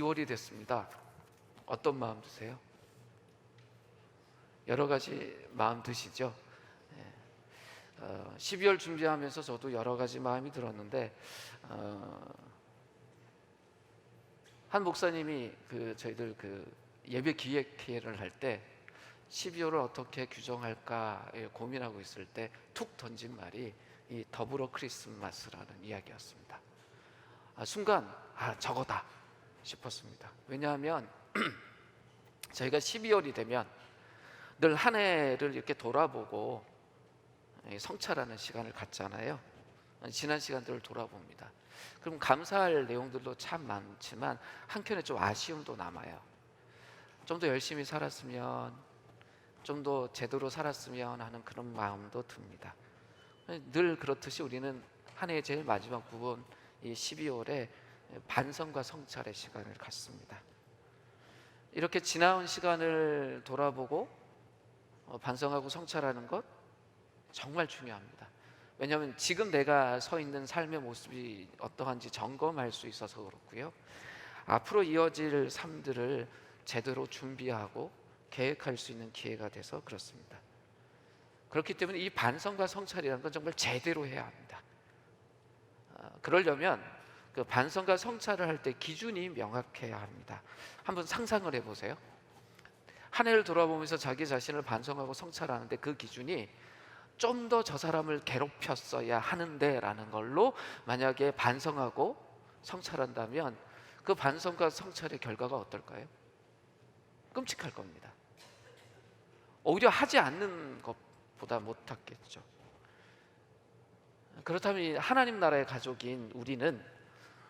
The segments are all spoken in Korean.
2월이 됐습니다. 어떤 마음 드세요? 여러 가지 마음 드시죠? 12월 준비하면서 저도 여러 가지 마음이 들었는데, 한 목사님이 저희들 예배 기획회를 할 때 12월을 어떻게 규정할까 고민하고 있을 때 툭 던진 말이 이 더불어 크리스마스라는 이야기였습니다. 순간 저거다 싶었습니다. 왜냐하면 저희가 12월이 되면 늘 한 해를 이렇게 돌아보고 성찰하는 시간을 갖잖아요. 지난 시간들을 돌아봅니다. 그럼 감사할 내용들도 참 많지만 한켠에 좀 아쉬움도 남아요. 좀 더 열심히 살았으면, 좀 더 제대로 살았으면 하는 그런 마음도 듭니다. 늘 그렇듯이 우리는 한 해의 제일 마지막 부분, 이 12월에 반성과 성찰의 시간을 갖습니다. 이렇게 지나온 시간을 돌아보고 반성하고 성찰하는 것 정말 중요합니다. 왜냐하면 지금 내가 서 있는 삶의 모습이 어떠한지 점검할 수 있어서 그렇고요, 앞으로 이어질 삶들을 제대로 준비하고 계획할 수 있는 기회가 돼서 그렇습니다. 그렇기 때문에 이 반성과 성찰이라는 건 정말 제대로 해야 합니다. 그러려면 그 반성과 성찰을 할 때 기준이 명확해야 합니다. 한번 상상을 해보세요. 한 해를 돌아보면서 자기 자신을 반성하고 성찰하는데 그 기준이 좀 더 저 사람을 괴롭혔어야 하는데 라는 걸로 만약에 반성하고 성찰한다면 그 반성과 성찰의 결과가 어떨까요? 끔찍할 겁니다. 오히려 하지 않는 것보다 못하겠죠. 그렇다면 하나님 나라의 가족인 우리는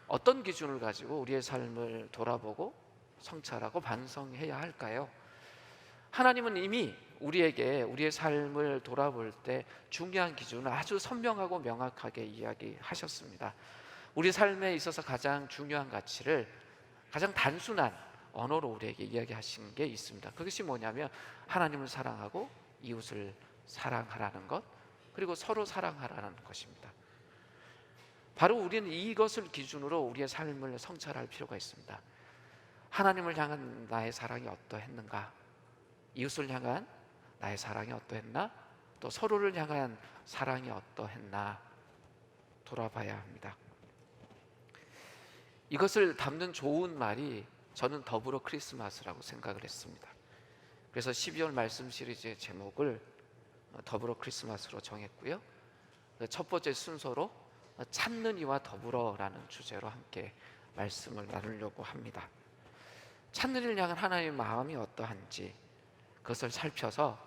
어떤 기준을 가지고 우리의 삶을 돌아보고 성찰하고 반성해야 할까요? 하나님은 이미 우리에게 우리의 삶을 돌아볼 때 중요한 기준을 아주 선명하고 명확하게 이야기하셨습니다. 우리 삶에 있어서 가장 중요한 가치를 가장 단순한 언어로 우리에게 이야기하신 게 있습니다. 그것이 뭐냐면 하나님을 사랑하고 이웃을 사랑하라는 것, 그리고 서로 사랑하라는 것입니다. 바로 우리는 이것을 기준으로 우리의 삶을 성찰할 필요가 있습니다. 하나님을 향한 나의 사랑이 어떠했는가? 이웃을 향한 나의 사랑이 어떠했나? 또 서로를 향한 사랑이 어떠했나? 돌아봐야 합니다. 이것을 담는 좋은 말이 저는 더불어 크리스마스라고 생각을 했습니다. 그래서 12월 말씀 시리즈의 제목을 더불어 크리스마스로 정했고요, 첫 번째 순서로 찾는 이와 더불어라는 주제로 함께 말씀을 나누려고 합니다. 찾는 이를 향한 하나님의 마음이 어떠한지 그것을 살펴서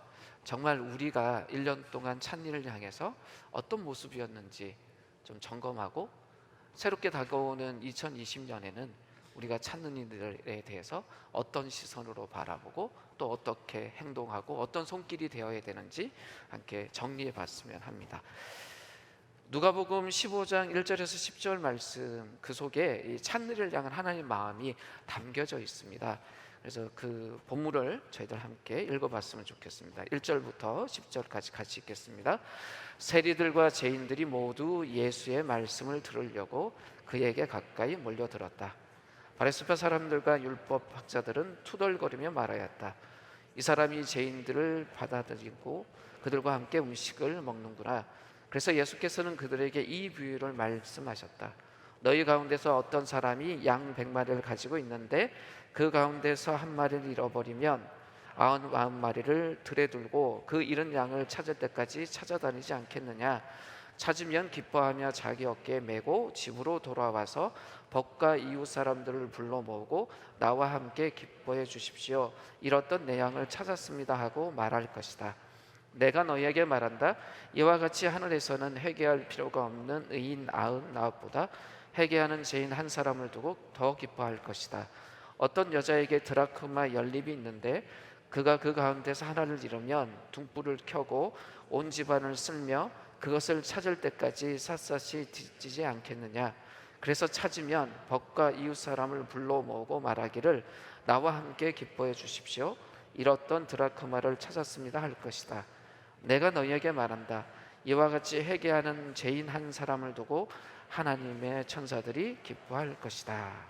정말 우리가 1년 동안 찾는 이를 향해서 어떤 모습이었는지 좀 점검하고, 새롭게 다가오는 2020년에는 우리가 찾는 이들에 대해서 어떤 시선으로 바라보고 또 어떻게 행동하고 어떤 손길이 되어야 되는지 함께 정리해 봤으면 합니다. 누가복음 15장 1절에서 10절 말씀, 그 속에 이 찾는 이를 향한 하나님의 마음이 담겨져 있습니다. 그래서 그 본문을 저희들 함께 읽어봤으면 좋겠습니다. 1절부터 10절까지 같이 읽겠습니다. 세리들과 죄인들이 모두 예수의 말씀을 들으려고 그에게 가까이 몰려들었다. 바리새파 사람들과 율법 학자들은 투덜거리며 말하였다. 이 사람이 죄인들을 받아들이고 그들과 함께 음식을 먹는구나. 그래서 예수께서는 그들에게 이 비유를 말씀하셨다. 너희 가운데서 어떤 사람이 양 100마리를 가지고 있는데 그 가운데서 한 마리를 잃어버리면 99마리를 들에 두고 그 잃은 양을 찾을 때까지 찾아다니지 않겠느냐. 찾으면 기뻐하며 자기 어깨에 메고 집으로 돌아와서 벗과 이웃 사람들을 불러 모으고 나와 함께 기뻐해 주십시오. 잃었던 내 양을 찾았습니다 하고 말할 것이다. 내가 너희에게 말한다. 이와 같이 하늘에서는 회개할 필요가 없는 의인 99보다 회개하는 죄인 한 사람을 두고 더 기뻐할 것이다. 어떤 여자에게 드라크마 연립이 있는데 그가 그 가운데서 하나를 잃으면 등불을 켜고 온 집안을 쓸며 그것을 찾을 때까지 샅샅이 뒤지지 않겠느냐. 그래서 찾으면 벗과 이웃 사람을 불러 모으고 말하기를 나와 함께 기뻐해 주십시오. 잃었던 드라크마를 찾았습니다 할 것이다. 내가 너희에게 말한다. 이와 같이 회개하는 죄인 한 사람을 두고 하나님의 천사들이 기뻐할 것이다.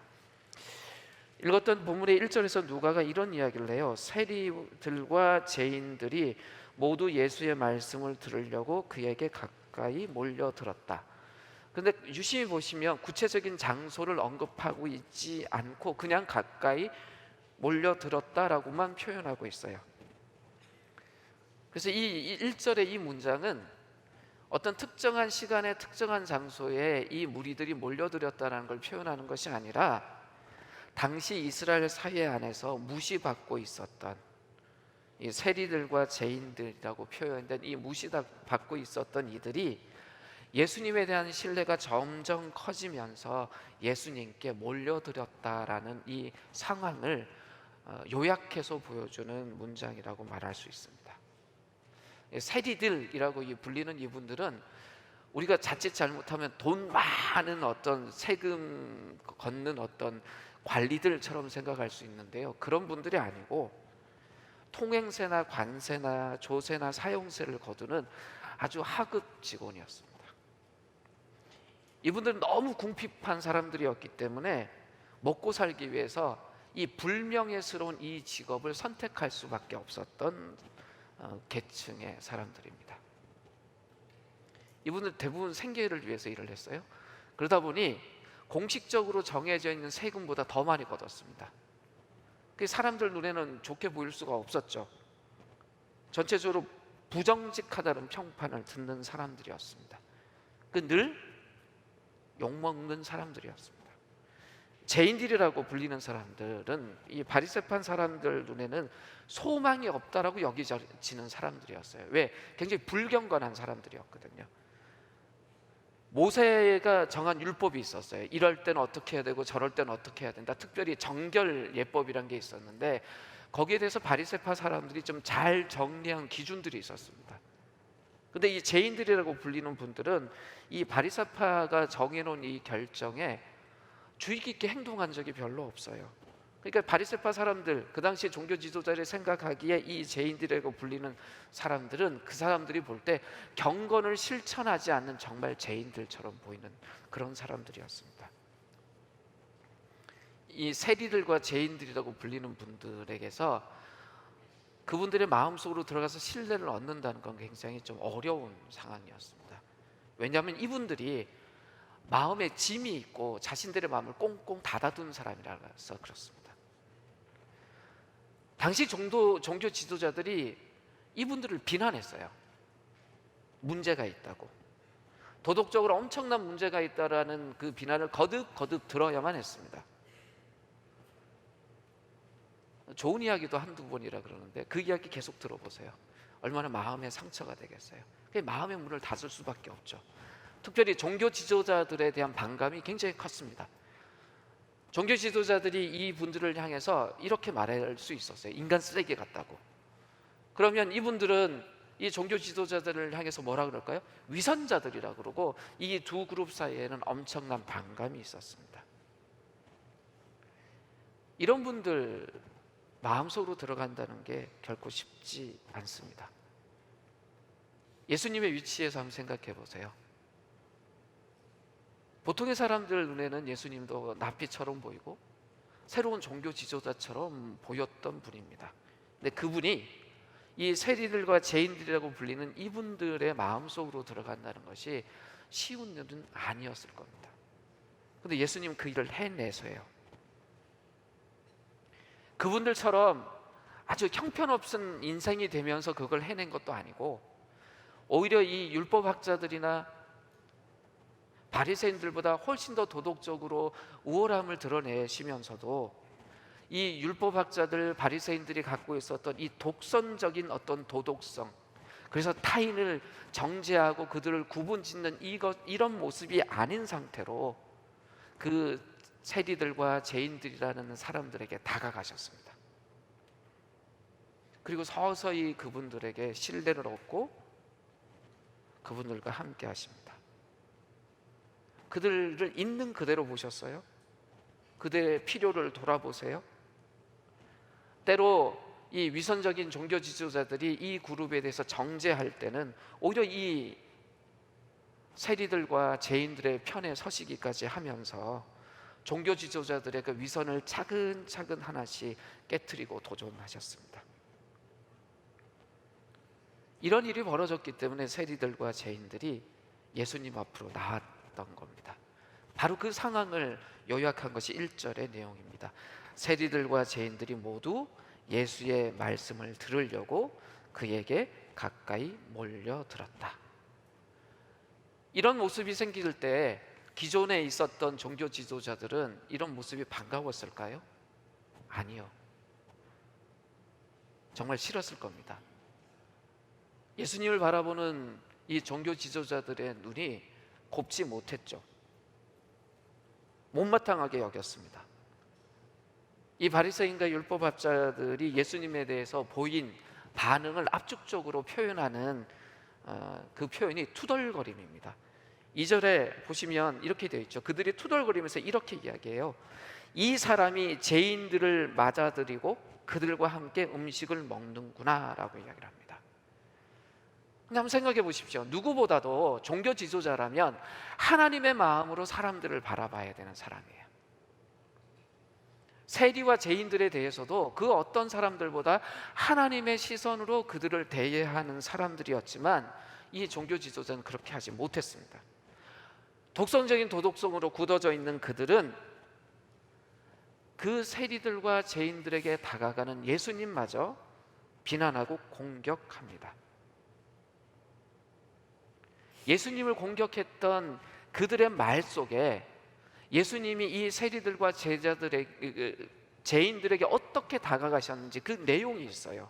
읽었던 본문의 1절에서 누가가 이런 이야기를 해요. 세리들과 죄인들이 모두 예수의 말씀을 들으려고 그에게 가까이 몰려들었다. 그런데 유심히 보시면 구체적인 장소를 언급하고 있지 않고 그냥 가까이 몰려들었다라고만 표현하고 있어요. 그래서 이 1절의 이 문장은 어떤 특정한 시간에 특정한 장소에 이 무리들이 몰려들었다는 걸 표현하는 것이 아니라 당시 이스라엘 사회 안에서 무시받고 있었던 이 세리들과 죄인들이라고 표현된 이 무시받고 있었던 이들이 예수님에 대한 신뢰가 점점 커지면서 예수님께 몰려들었다라는 이 상황을 요약해서 보여주는 문장이라고 말할 수 있습니다. 세리들이라고 불리는 이분들은 우리가 자칫 잘못하면 돈 많은 어떤 세금 걷는 어떤 관리들처럼 생각할 수 있는데요, 그런 분들이 아니고 통행세나 관세나 조세나 사용세를 거두는 아주 하급 직원이었습니다. 이분들은 너무 궁핍한 사람들이었기 때문에 먹고 살기 위해서 이 불명예스러운 이 직업을 선택할 수밖에 없었던 계층의 사람들입니다. 이분들 대부분 생계를 위해서 일을 했어요. 그러다 보니 공식적으로 정해져 있는 세금보다 더 많이 걷었습니다. 사람들 눈에는 좋게 보일 수가 없었죠. 전체적으로 부정직하다는 평판을 듣는 사람들이었습니다. 늘 욕먹는 사람들이었습니다. 죄인들이라고 불리는 사람들은 이 바리새파 사람들 눈에는 소망이 없다라고 여겨지는 사람들이었어요. 왜? 굉장히 불경건한 사람들이었거든요. 모세가 정한 율법이 있었어요. 이럴 때는 어떻게 해야 되고 저럴 때는 어떻게 해야 된다. 특별히 정결 예법이란 게 있었는데 거기에 대해서 바리새파 사람들이 좀 잘 정리한 기준들이 있었습니다. 근데 이 죄인들이라고 불리는 분들은 이 바리새파가 정해놓은 이 결정에 주의 깊게 행동한 적이 별로 없어요. 그러니까 바리새파 사람들, 그 당시 종교 지도자들이 생각하기에 이 죄인들이라고 불리는 사람들은 그 사람들이 볼 때 경건을 실천하지 않는 정말 죄인들처럼 보이는 그런 사람들이었습니다. 이 세리들과 죄인들이라고 불리는 분들에게서 그분들의 마음속으로 들어가서 신뢰를 얻는다는 건 굉장히 좀 어려운 상황이었습니다. 왜냐하면 이분들이 마음에 짐이 있고 자신들의 마음을 꽁꽁 닫아둔 사람이라서 그렇습니다. 당시 종교 지도자들이 이분들을 비난했어요. 문제가 있다고, 도덕적으로 엄청난 문제가 있다라는 그 비난을 거듭 들어야만 했습니다. 좋은 이야기도 한두 번이라 그러는데 그 이야기 계속 들어보세요. 얼마나 마음에 상처가 되겠어요. 마음의 문을 닫을 수밖에 없죠. 특별히 종교 지도자들에 대한 반감이 굉장히 컸습니다. 종교 지도자들이 이 분들을 향해서 이렇게 말할 수 있었어요. 인간 쓰레기 같다고. 그러면 이분들은 이 종교 지도자들을 향해서 뭐라 그럴까요? 위선자들이라 그러고 이 두 그룹 사이에는 엄청난 반감이 있었습니다. 이런 분들 마음속으로 들어간다는 게 결코 쉽지 않습니다. 예수님의 위치에서 한번 생각해 보세요. 보통의 사람들 눈에는 예수님도 납비처럼 보이고 새로운 종교 지도자처럼 보였던 분입니다. 근데 그분이 이 세리들과 죄인들이라고 불리는 이분들의 마음속으로 들어간다는 것이 쉬운 일은 아니었을 겁니다. 근데 예수님은 그 일을 해내서요. 그분들처럼 아주 형편없은 인생이 되면서 그걸 해낸 것도 아니고 오히려 이 율법학자들이나 바리새인들보다 훨씬 더 도덕적으로 우월함을 드러내시면서도 이 율법학자들 바리새인들이 갖고 있었던 이 독선적인 어떤 도덕성, 그래서 타인을 정죄하고 그들을 구분짓는 이런 모습이 아닌 상태로 그 세리들과 죄인들이라는 사람들에게 다가가셨습니다. 그리고 서서히 그분들에게 신뢰를 얻고 그분들과 함께 하십니다. 그들을 있는 그대로 보셨어요. 그들의 필요를 돌아보세요. 때로 이 위선적인 종교 지도자들이 이 그룹에 대해서 정죄할 때는 오히려 이 세리들과 죄인들의 편에 서시기까지 하면서 종교 지도자들의 그 위선을 차근차근 하나씩 깨트리고 도전하셨습니다. 이런 일이 벌어졌기 때문에 세리들과 죄인들이 예수님 앞으로 나왔던 겁니다. 바로 그 상황을 요약한 것이 1절의 내용입니다. 세리들과 죄인들이 모두 예수의 말씀을 들으려고 그에게 가까이 몰려들었다. 이런 모습이 생길 때 기존에 있었던 종교 지도자들은 이런 모습이 반가웠을까요? 아니요. 정말 싫었을 겁니다. 예수님을 바라보는 이 종교 지도자들의 눈이 곱지 못했죠. 못마땅하게 여겼습니다. 이 바리새인과 율법학자들이 예수님에 대해서 보인 반응을 압축적으로 표현하는 그 표현이 투덜거림입니다. 2절에 보시면 이렇게 되어 있죠. 그들이 투덜거리면서 이렇게 이야기해요. 이 사람이 죄인들을 맞아들이고 그들과 함께 음식을 먹는구나 라고 이야기를 합니다. 한번 생각해 보십시오. 누구보다도 종교 지도자라면 하나님의 마음으로 사람들을 바라봐야 되는 사람이에요. 세리와 죄인들에 대해서도 그 어떤 사람들보다 하나님의 시선으로 그들을 대해야 하는 사람들이었지만 이 종교 지도자는 그렇게 하지 못했습니다. 독선적인 도덕성으로 굳어져 있는 그들은 그 세리들과 죄인들에게 다가가는 예수님마저 비난하고 공격합니다. 예수님을 공격했던 그들의 말 속에 예수님이 이 세리들과 죄인들에게 어떻게 다가가셨는지 그 내용이 있어요.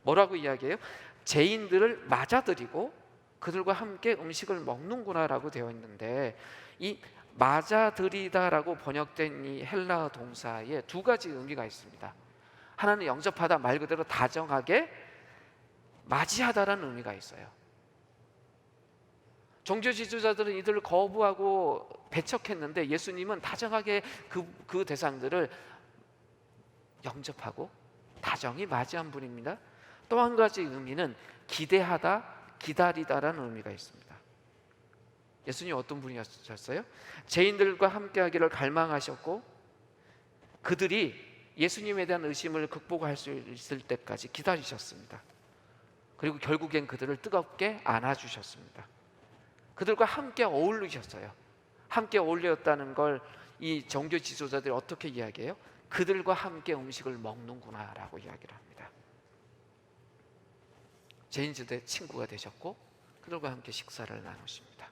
뭐라고 이야기해요? 죄인들을 맞아들이고 그들과 함께 음식을 먹는구나라고 되어 있는데, 이 맞아들이다라고 번역된 이 헬라 동사에 두 가지 의미가 있습니다. 하나는 영접하다, 말 그대로 다정하게 맞이하다라는 의미가 있어요. 종교 지도자들은 이들을 거부하고 배척했는데 예수님은 다정하게 그 대상들을 영접하고 다정히 맞이한 분입니다. 또 한 가지 의미는 기대하다, 기다리다라는 의미가 있습니다. 예수님 어떤 분이셨어요? 죄인들과 함께하기를 갈망하셨고 그들이 예수님에 대한 의심을 극복할 수 있을 때까지 기다리셨습니다. 그리고 결국엔 그들을 뜨겁게 안아주셨습니다. 그들과 함께 어울리셨어요. 함께 어울렸다는 걸 이 종교 지도자들이 어떻게 이야기해요? 그들과 함께 음식을 먹는구나 라고 이야기를 합니다. 죄인들의 친구가 되셨고 그들과 함께 식사를 나누십니다.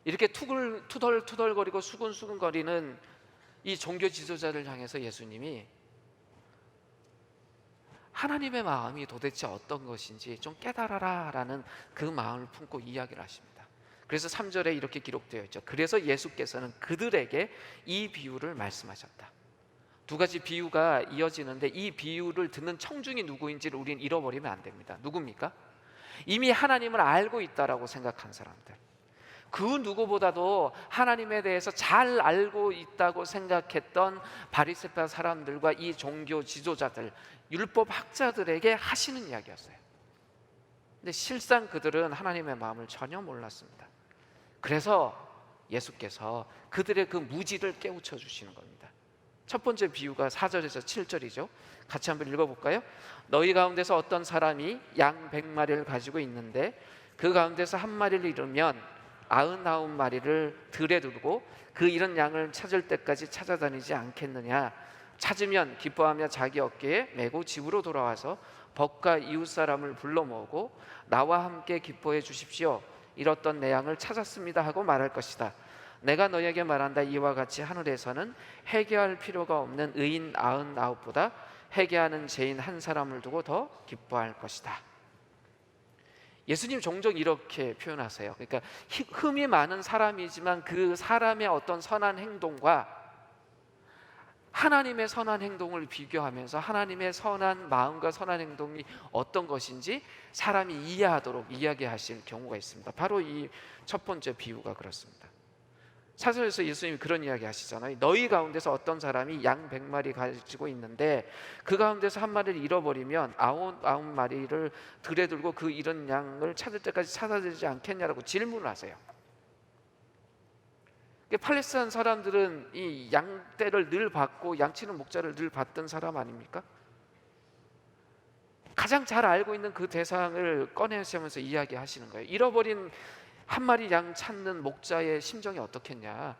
이렇게 투덜투덜거리고 수근수근거리는 이 종교 지도자를 향해서 예수님이 하나님의 마음이 도대체 어떤 것인지 좀 깨달아라 라는 그 마음을 품고 이야기를 하십니다. 그래서 3절에 이렇게 기록되어 있죠. 그래서 예수께서는 그들에게 이 비유를 말씀하셨다. 두 가지 비유가 이어지는데 이 비유를 듣는 청중이 누구인지를 우리는 잃어버리면 안 됩니다. 누굽니까? 이미 하나님을 알고 있다라고 생각한 사람들, 그 누구보다도 하나님에 대해서 잘 알고 있다고 생각했던 바리새파 사람들과 이 종교 지도자들, 율법 학자들에게 하시는 이야기였어요. 근데 실상 그들은 하나님의 마음을 전혀 몰랐습니다. 그래서 예수께서 그들의 그 무지를 깨우쳐 주시는 겁니다. 첫 번째 비유가 4절에서 7절이죠. 같이 한번 읽어볼까요? 너희 가운데서 어떤 사람이 양 100마리를 가지고 있는데 그 가운데서 한 마리를 잃으면 99마리를 들에 두고 그 잃은 양을 찾을 때까지 찾아다니지 않겠느냐? 찾으면 기뻐하며 자기 어깨에 메고 집으로 돌아와서 벗과 이웃 사람을 불러 모으고 나와 함께 기뻐해 주십시오. 잃었던 내 양을 찾았습니다 하고 말할 것이다. 내가 너에게 말한다. 이와 같이 하늘에서는 회개할 필요가 없는 의인 99보다 회개하는 죄인 한 사람을 두고 더 기뻐할 것이다. 예수님 종종 이렇게 표현하세요. 그러니까 흠이 많은 사람이지만 그 사람의 어떤 선한 행동과 하나님의 선한 행동을 비교하면서 하나님의 선한 마음과 선한 행동이 어떤 것인지 사람이 이해하도록 이야기하실 경우가 있습니다. 바로 이 첫 번째 비유가 그렇습니다. 사절에서 예수님이 그런 이야기 하시잖아요. 너희 가운데서 어떤 사람이 양 100마리 가지고 있는데 그 가운데서 한 마리를 잃어버리면 99마리를 들에 들고 그 잃은 양을 찾을 때까지 찾아들지 않겠냐라고 질문을 하세요. 팔레스타인 사람들은 이 양떼를 늘 받고 양치는 목자를 늘 받던 사람 아닙니까? 가장 잘 알고 있는 그 대상을 꺼내시면서 이야기하시는 거예요. 잃어버린 한 마리 양 찾는 목자의 심정이 어떻겠냐,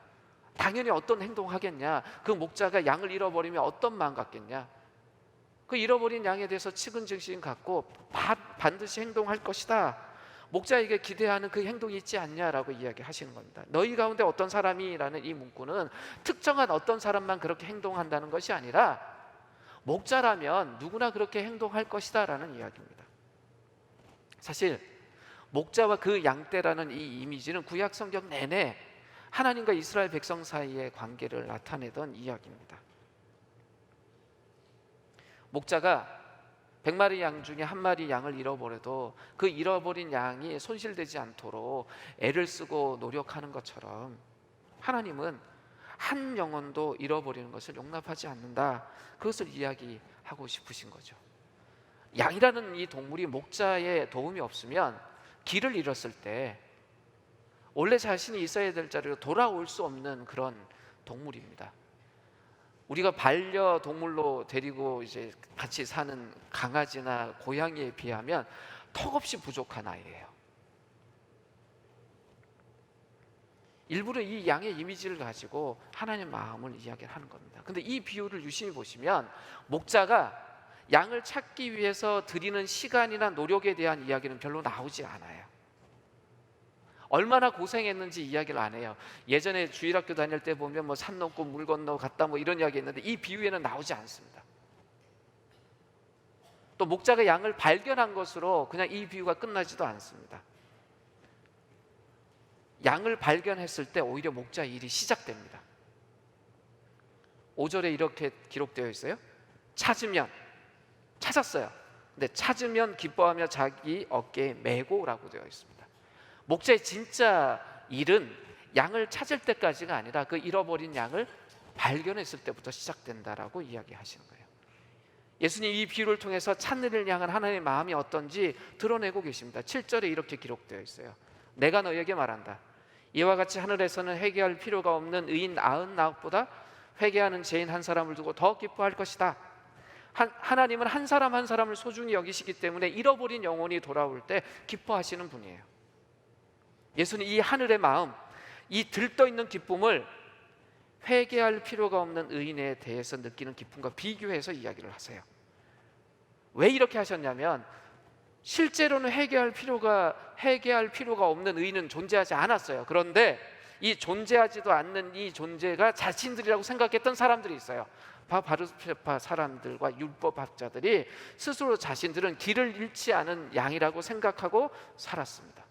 당연히 어떤 행동하겠냐, 그 목자가 양을 잃어버리면 어떤 마음 갖겠냐, 그 잃어버린 양에 대해서 측은즉시 갖고 반드시 행동할 것이다, 목자에게 기대하는 그 행동이 있지 않냐라고 이야기하시는 겁니다. 너희 가운데 어떤 사람이라는 이 문구는 특정한 어떤 사람만 그렇게 행동한다는 것이 아니라 목자라면 누구나 그렇게 행동할 것이다 라는 이야기입니다. 사실 목자와 그 양떼라는 이 이미지는 구약 성경 내내 하나님과 이스라엘 백성 사이의 관계를 나타내던 이야기입니다. 목자가 100마리 양 중에 한 마리 양을 잃어버려도 그 잃어버린 양이 손실되지 않도록 애를 쓰고 노력하는 것처럼 하나님은 한 영혼도 잃어버리는 것을 용납하지 않는다, 그것을 이야기하고 싶으신 거죠. 양이라는 이 동물이 목자의 도움이 없으면 길을 잃었을 때 원래 자신이 있어야 될 자리로 돌아올 수 없는 그런 동물입니다. 우리가 반려동물로 데리고 이제 같이 사는 강아지나 고양이에 비하면 턱없이 부족한 아이예요. 일부러 이 양의 이미지를 가지고 하나님의 마음을 이야기하는 겁니다. 근데 이 비유를 유심히 보시면 목자가 양을 찾기 위해서 들이는 시간이나 노력에 대한 이야기는 별로 나오지 않아요. 얼마나 고생했는지 이야기를 안 해요. 예전에 주일학교 다닐 때 보면 뭐 산 넘고 물 건너 갔다 뭐 이런 이야기 했는데 이 비유에는 나오지 않습니다. 또 목자가 양을 발견한 것으로 그냥 이 비유가 끝나지도 않습니다. 양을 발견했을 때 오히려 목자 일이 시작됩니다. 5절에 이렇게 기록되어 있어요. 찾으면, 찾았어요. 근데 찾으면 기뻐하며 자기 어깨에 메고라고 되어 있습니다. 목자의 진짜 일은 양을 찾을 때까지가 아니라 그 잃어버린 양을 발견했을 때부터 시작된다라고 이야기하시는 거예요. 예수님 이 비유를 통해서 찾는 이를 향한 하나님의 마음이 어떤지 드러내고 계십니다. 7절에 이렇게 기록되어 있어요. 내가 너에게 말한다. 이와 같이 하늘에서는 회개할 필요가 없는 의인 99보다 회개하는 죄인 한 사람을 두고 더 기뻐할 것이다. 하나님은 한 사람 한 사람을 소중히 여기시기 때문에 잃어버린 영혼이 돌아올 때 기뻐하시는 분이에요. 예수는 이 하늘의 마음, 이 들떠있는 기쁨을 회개할 필요가 없는 의인에 대해서 느끼는 기쁨과 비교해서 이야기를 하세요. 왜 이렇게 하셨냐면 실제로는 회개할 필요가 없는 의인은 존재하지 않았어요. 그런데 이 존재하지도 않는 이 존재가 자신들이라고 생각했던 사람들이 있어요. 바르세파 사람들과 율법학자들이 스스로 자신들은 길을 잃지 않은 양이라고 생각하고 살았습니다.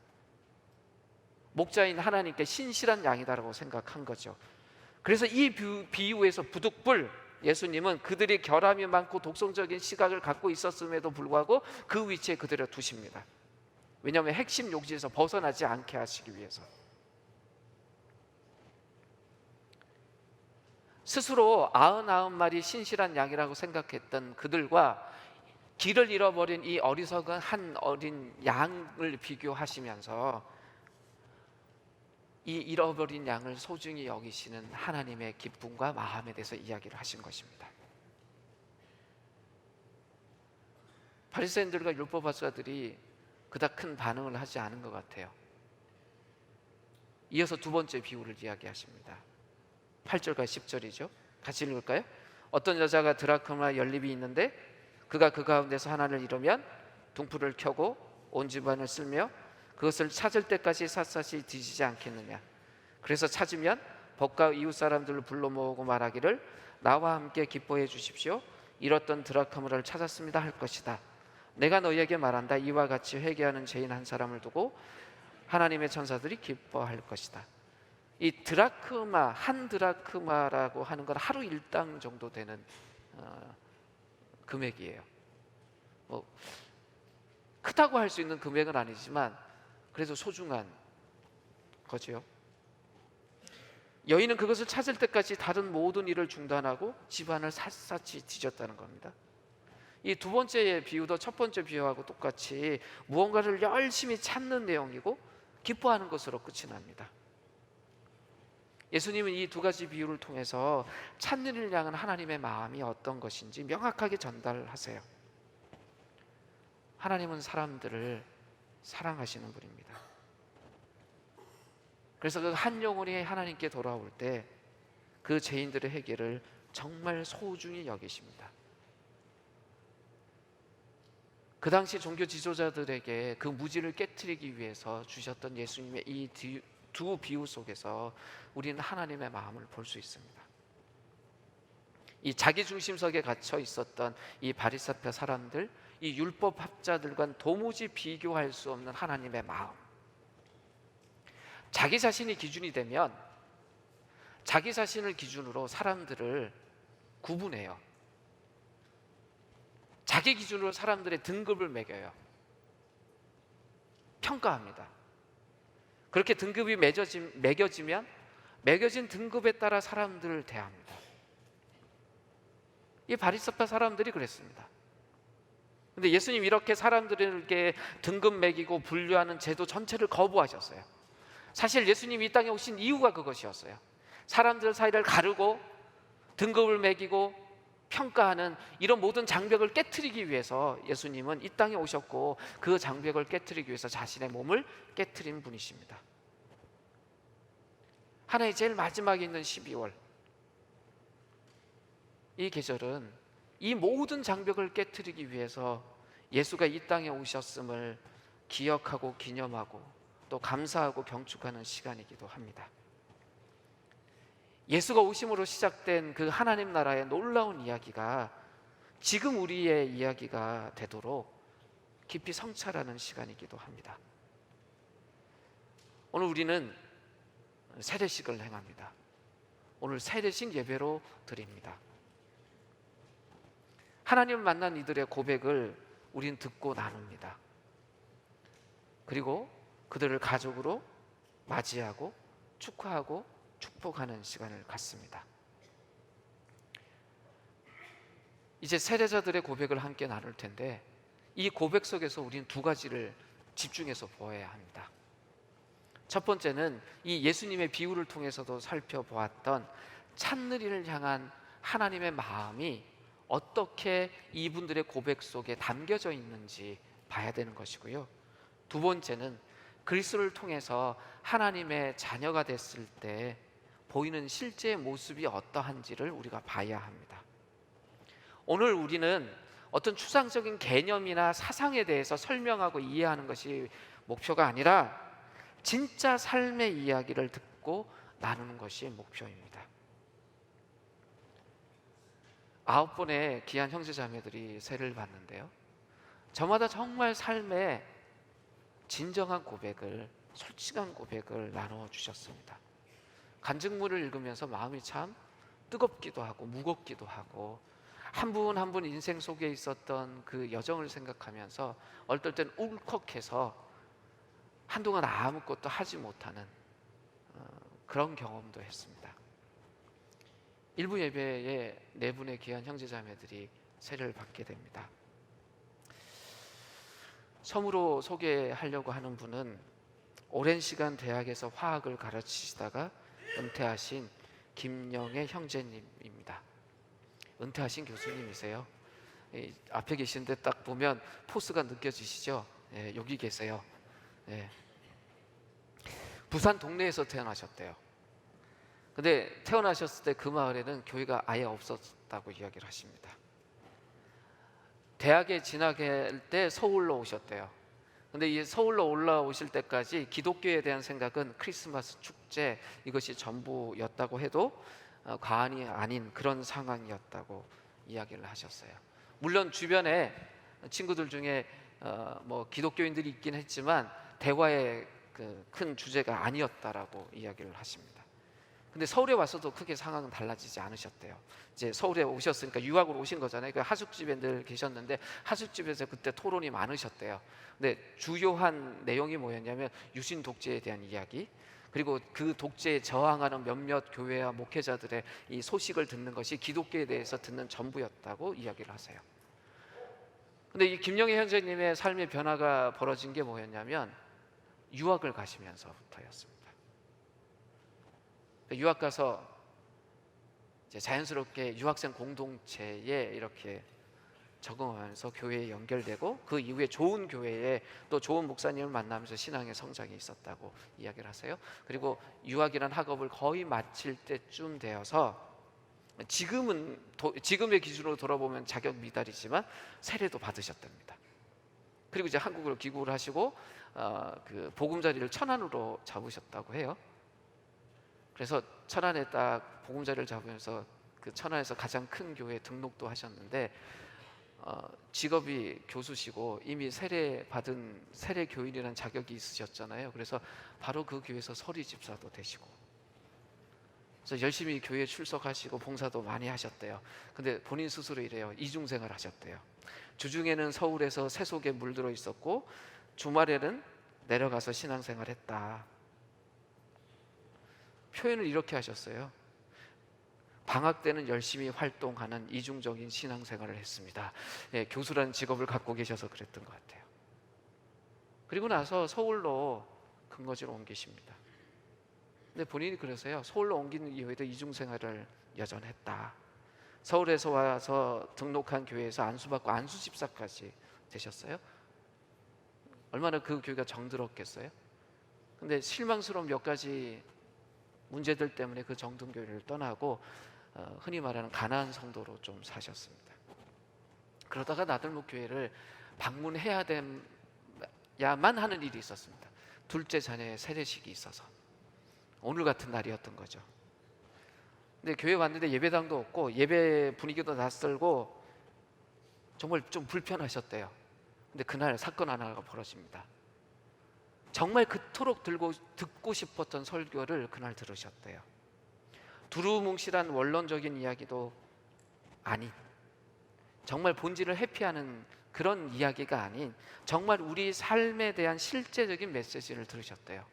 목자인 하나님께 신실한 양이다라고 생각한 거죠. 그래서 이 비유에서 부득불 예수님은 그들이 결함이 많고 독성적인 시각을 갖고 있었음에도 불구하고 그 위치에 그들을 두십니다. 왜냐하면 핵심 욕지에서 벗어나지 않게 하시기 위해서. 스스로 99마리 신실한 양이라고 생각했던 그들과 길을 잃어버린 이 어리석은 한 어린 양을 비교하시면서 이 잃어버린 양을 소중히 여기시는 하나님의 기쁨과 마음에 대해서 이야기를 하신 것입니다. 바리새인들과 율법학자들이 그닥 큰 반응을 하지 않은 것 같아요. 이어서 두 번째 비유를 이야기하십니다. 8절과 10절이죠. 같이 읽을까요? 어떤 여자가 드라크마 연립이 있는데 그가 그 가운데서 하나를 잃으면 등불을 켜고 온 집안을 쓸며 그것을 찾을 때까지 샅샅이 뒤지지 않겠느냐. 그래서 찾으면 벗과 이웃 사람들을 불러 모으고 말하기를 나와 함께 기뻐해 주십시오. 잃었던 드라크마를 찾았습니다 할 것이다. 내가 너희에게 말한다. 이와 같이 회개하는 죄인 한 사람을 두고 하나님의 천사들이 기뻐할 것이다. 이 드라크마, 한 드라크마라고 하는 건 하루 일당 정도 되는 금액이에요. 크다고 할 수 있는 금액은 아니지만 그래도 소중한 거죠. 여인은 그것을 찾을 때까지 다른 모든 일을 중단하고 집안을 샅샅이 뒤졌다는 겁니다. 이 두 번째 비유도 첫 번째 비유하고 똑같이 무언가를 열심히 찾는 내용이고 기뻐하는 것으로 끝이 납니다. 예수님은 이 두 가지 비유를 통해서 찾는 이를 향한 하나님의 마음이 어떤 것인지 명확하게 전달하세요. 하나님은 사람들을 사랑하시는 분입니다. 그래서 그 한 영혼이 하나님께 돌아올 때 그 죄인들의 회개를 정말 소중히 여기십니다. 그 당시 종교 지도자들에게 그 무지를 깨트리기 위해서 주셨던 예수님의 이 두 비유 속에서 우리는 하나님의 마음을 볼 수 있습니다. 이 자기중심석에 갇혀 있었던 이 바리새파 사람들, 이 율법학자들과는 도무지 비교할 수 없는 하나님의 마음. 자기 자신이 기준이 되면 자기 자신을 기준으로 사람들을 구분해요. 자기 기준으로 사람들의 등급을 매겨요. 평가합니다. 그렇게 등급이 매겨지면 매겨진 등급에 따라 사람들을 대합니다. 이 바리새파 사람들이 그랬습니다. 근데 예수님 이렇게 사람들에게 등급 매기고 분류하는 제도 전체를 거부하셨어요. 사실 예수님이 이 땅에 오신 이유가 그것이었어요. 사람들 사이를 가르고 등급을 매기고 평가하는 이런 모든 장벽을 깨트리기 위해서 예수님은 이 땅에 오셨고, 그 장벽을 깨트리기 위해서 자신의 몸을 깨트린 분이십니다. 하나의 제일 마지막에 있는 12월, 이 계절은 이 모든 장벽을 깨트리기 위해서 예수가 이 땅에 오셨음을 기억하고 기념하고 또 감사하고 경축하는 시간이기도 합니다. 예수가 오심으로 시작된 그 하나님 나라의 놀라운 이야기가 지금 우리의 이야기가 되도록 깊이 성찰하는 시간이기도 합니다. 오늘 우리는 세례식을 행합니다. 오늘 세례식 예배로 드립니다. 하나님을 만난 이들의 고백을 우린 듣고 나눕니다. 그리고 그들을 가족으로 맞이하고 축하하고 축복하는 시간을 갖습니다. 이제 세례자들의 고백을 함께 나눌 텐데, 이 고백 속에서 우린 두 가지를 집중해서 보아야 합니다. 첫 번째는 이 예수님의 비유를 통해서도 살펴보았던 찾는 이를 향한 하나님의 마음이 어떻게 이분들의 고백 속에 담겨져 있는지 봐야 되는 것이고요. 두 번째는 그리스도를 통해서 하나님의 자녀가 됐을 때 보이는 실제의 모습이 어떠한지를 우리가 봐야 합니다. 오늘 우리는 어떤 추상적인 개념이나 사상에 대해서 설명하고 이해하는 것이 목표가 아니라 진짜 삶의 이야기를 듣고 나누는 것이 목표입니다. 9번의 귀한 형제자매들이 세례를 받는데요, 저마다 정말 삶의 진정한 고백을, 솔직한 고백을 나누어 주셨습니다. 간증문을 읽으면서 마음이 참 뜨겁기도 하고 무겁기도 하고, 한 분 한 분 인생 속에 있었던 그 여정을 생각하면서 어떨 땐 울컥해서 한동안 아무것도 하지 못하는 그런 경험도 했습니다. 일부 예배에 네 분의 귀한 형제자매들이 세례를 받게 됩니다. 처음으로 소개하려고 하는 분은 오랜 시간 대학에서 화학을 가르치시다가 은퇴하신 김영애 형제님입니다. 은퇴하신 교수님이세요. 앞에 계신데 딱 보면 포스가 느껴지시죠? 여기 계세요. 부산 동네에서 태어나셨대요. 근데 태어나셨을 때 그 마을에는 교회가 아예 없었다고 이야기를 하십니다. 대학에 진학할 때 서울로 오셨대요. 근데 이 서울로 올라오실 때까지 기독교에 대한 생각은 크리스마스 축제, 이것이 전부였다고 해도 과언이 아닌 그런 상황이었다고 이야기를 하셨어요. 물론 주변에 친구들 중에 뭐 기독교인들이 있긴 했지만 대화의 그 큰 주제가 아니었다라고 이야기를 하십니다. 근데 서울에 와서도 크게 상황은 달라지지 않으셨대요. 이제 서울에 오셨으니까 유학으로 오신 거잖아요. 그 하숙집에 늘 계셨는데 하숙집에서 그때 토론이 많으셨대요. 근데 주요한 내용이 뭐였냐면 유신 독재에 대한 이야기, 그리고 그 독재에 저항하는 몇몇 교회와 목회자들의 이 소식을 듣는 것이 기독교에 대해서 듣는 전부였다고 이야기를 하세요. 근데 이 김영애 형제님의 삶의 변화가 벌어진 게 뭐였냐면 유학을 가시면서부터였습니다. 유학 가서 이제 자연스럽게 유학생 공동체에 이렇게 적응하면서 교회에 연결되고, 그 이후에 좋은 교회에 또 좋은 목사님을 만나면서 신앙의 성장이 있었다고 이야기를 하세요. 그리고 유학이란 학업을 거의 마칠 때쯤 되어서, 지금의 기준으로 돌아보면 자격 미달이지만 세례도 받으셨답니다. 그리고 이제 한국으로 귀국을 하시고 그 보금자리를 천안으로 잡으셨다고 해요. 그래서 천안에 딱 보금자리를 잡으면서 그 천안에서 가장 큰 교회에 등록도 하셨는데, 직업이 교수시고 이미 세례 받은 세례 교인이라는 자격이 있으셨잖아요. 그래서 바로 그 교회에서 서리 집사도 되시고, 그래서 열심히 교회에 출석하시고 봉사도 많이 하셨대요. 근데 본인 스스로 이래요. 이중생활 하셨대요. 주중에는 서울에서 세속에 물들어 있었고 주말에는 내려가서 신앙생활 했다. 표현을 이렇게 하셨어요. 방학 때는 열심히 활동하는 이중적인 신앙생활을 했습니다. 예, 교수라는 직업을 갖고 계셔서 그랬던 것 같아요. 그리고 나서 서울로 근거지로 옮기십니다. 근데 본인이 그러세요. 서울로 옮기는 이후에도 이중생활을 여전했다. 서울에서 와서 등록한 교회에서 안수받고 안수집사까지 되셨어요. 얼마나 그 교회가 정들었겠어요. 근데 실망스러운 몇 가지 문제들 때문에 그 정든교회를 떠나고 흔히 말하는 가나안 성도로 좀 사셨습니다. 그러다가 나들목 교회를 방문해야 야만 하는 일이 있었습니다. 둘째 자녀의 세례식이 있어서 오늘 같은 날이었던 거죠. 근데 교회 왔는데 예배당도 없고 예배 분위기도 낯설고 정말 좀 불편하셨대요. 근데 그날 사건 하나가 벌어집니다. 정말 그토록 듣고 싶었던 설교를 그날 들으셨대요. 두루뭉실한 원론적인 이야기도 아닌, 정말 본질을 회피하는 그런 이야기가 아닌, 정말 우리 삶에 대한 실제적인 메시지를 들으셨대요.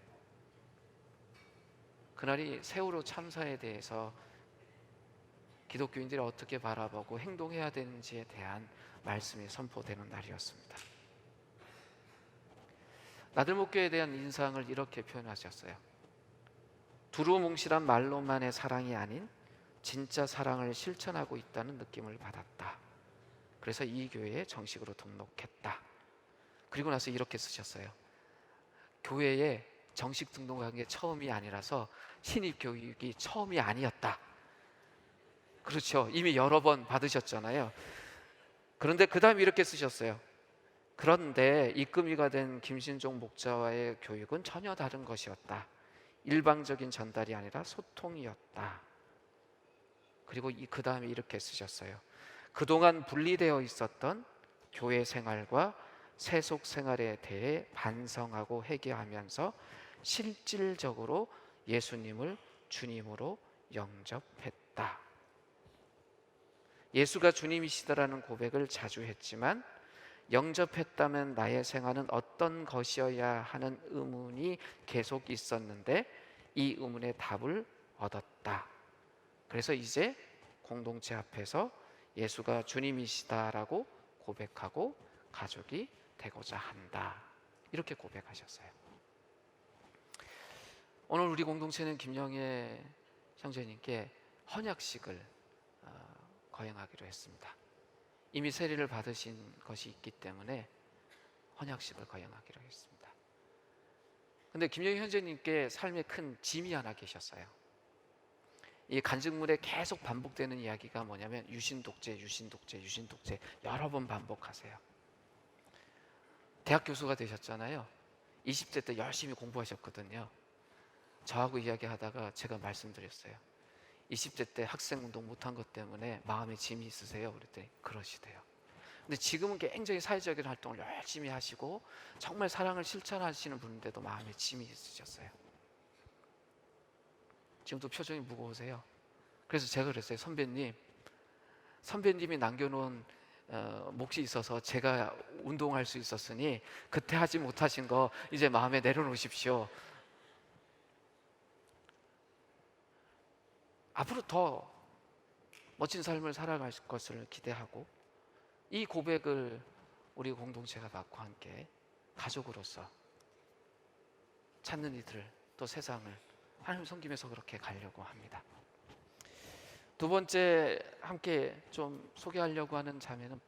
그날이 세월호 참사에 대해서 기독교인들이 어떻게 바라보고 행동해야 되는지에 대한 말씀이 선포되는 날이었습니다. 나들목교에 대한 인상을 이렇게 표현하셨어요. 두루뭉실한 말로만의 사랑이 아닌 진짜 사랑을 실천하고 있다는 느낌을 받았다. 그래서 이 교회에 정식으로 등록했다. 그리고 나서 이렇게 쓰셨어요. 교회에 정식 등록한 게 처음이 아니라서 신입 교육이 처음이 아니었다. 그렇죠. 이미 여러 번 받으셨잖아요. 그런데 그 다음에 이렇게 쓰셨어요. 그런데 입금이가 된 김신종 목자와의 교육은 전혀 다른 것이었다. 일방적인 전달이 아니라 소통이었다. 그리고 그 다음에 이렇게 쓰셨어요. 그동안 분리되어 있었던 교회 생활과 세속 생활에 대해 반성하고 회개하면서 실질적으로 예수님을 주님으로 영접했다. 예수가 주님이시다라는 고백을 자주 했지만 영접했다면 나의 생활은 어떤 것이어야 하는 의문이 계속 있었는데 이 의문의 답을 얻었다. 그래서 이제 공동체 앞에서 예수가 주님이시다라고 고백하고 가족이 되고자 한다. 이렇게 고백하셨어요. 오늘 우리 공동체는 김영애 형제님께 헌약식을 거행하기로 했습니다. 이미 세례를 받으신 것이 있기 때문에 헌약식을 거행하기로 했습니다. 근데 김영희 형제님께 삶에 큰 짐이 하나 계셨어요. 이 간증문에 계속 반복되는 이야기가 뭐냐면 유신독재, 유신독재, 유신독재 여러 번 반복하세요. 대학 교수가 되셨잖아요. 20대 때 열심히 공부하셨거든요. 저하고 이야기하다가 제가 말씀드렸어요. 20대 때 학생운동 못한 것 때문에 마음에 짐이 있으세요? 그랬더니 그러시대요. 근데 지금은 굉장히 사회적인 활동을 열심히 하시고 정말 사랑을 실천하시는 분인데도 마음에 짐이 있으셨어요. 지금도 표정이 무거우세요. 그래서 제가 그랬어요. 선배님이 남겨놓은 몫이 있어서 제가 운동할 수 있었으니 그때 하지 못하신 거 이제 마음에 내려놓으십시오. 앞으로 더 멋진 삶을 살아갈 것을 기대하고 이 고백을 우리 공동체가 받고 함께 가족으로서 찾는 이들 또 세상을 하나님 섬기면서 그렇게 가려고 합니다. 두 번째 함께 좀 소개하려고 하는 자매는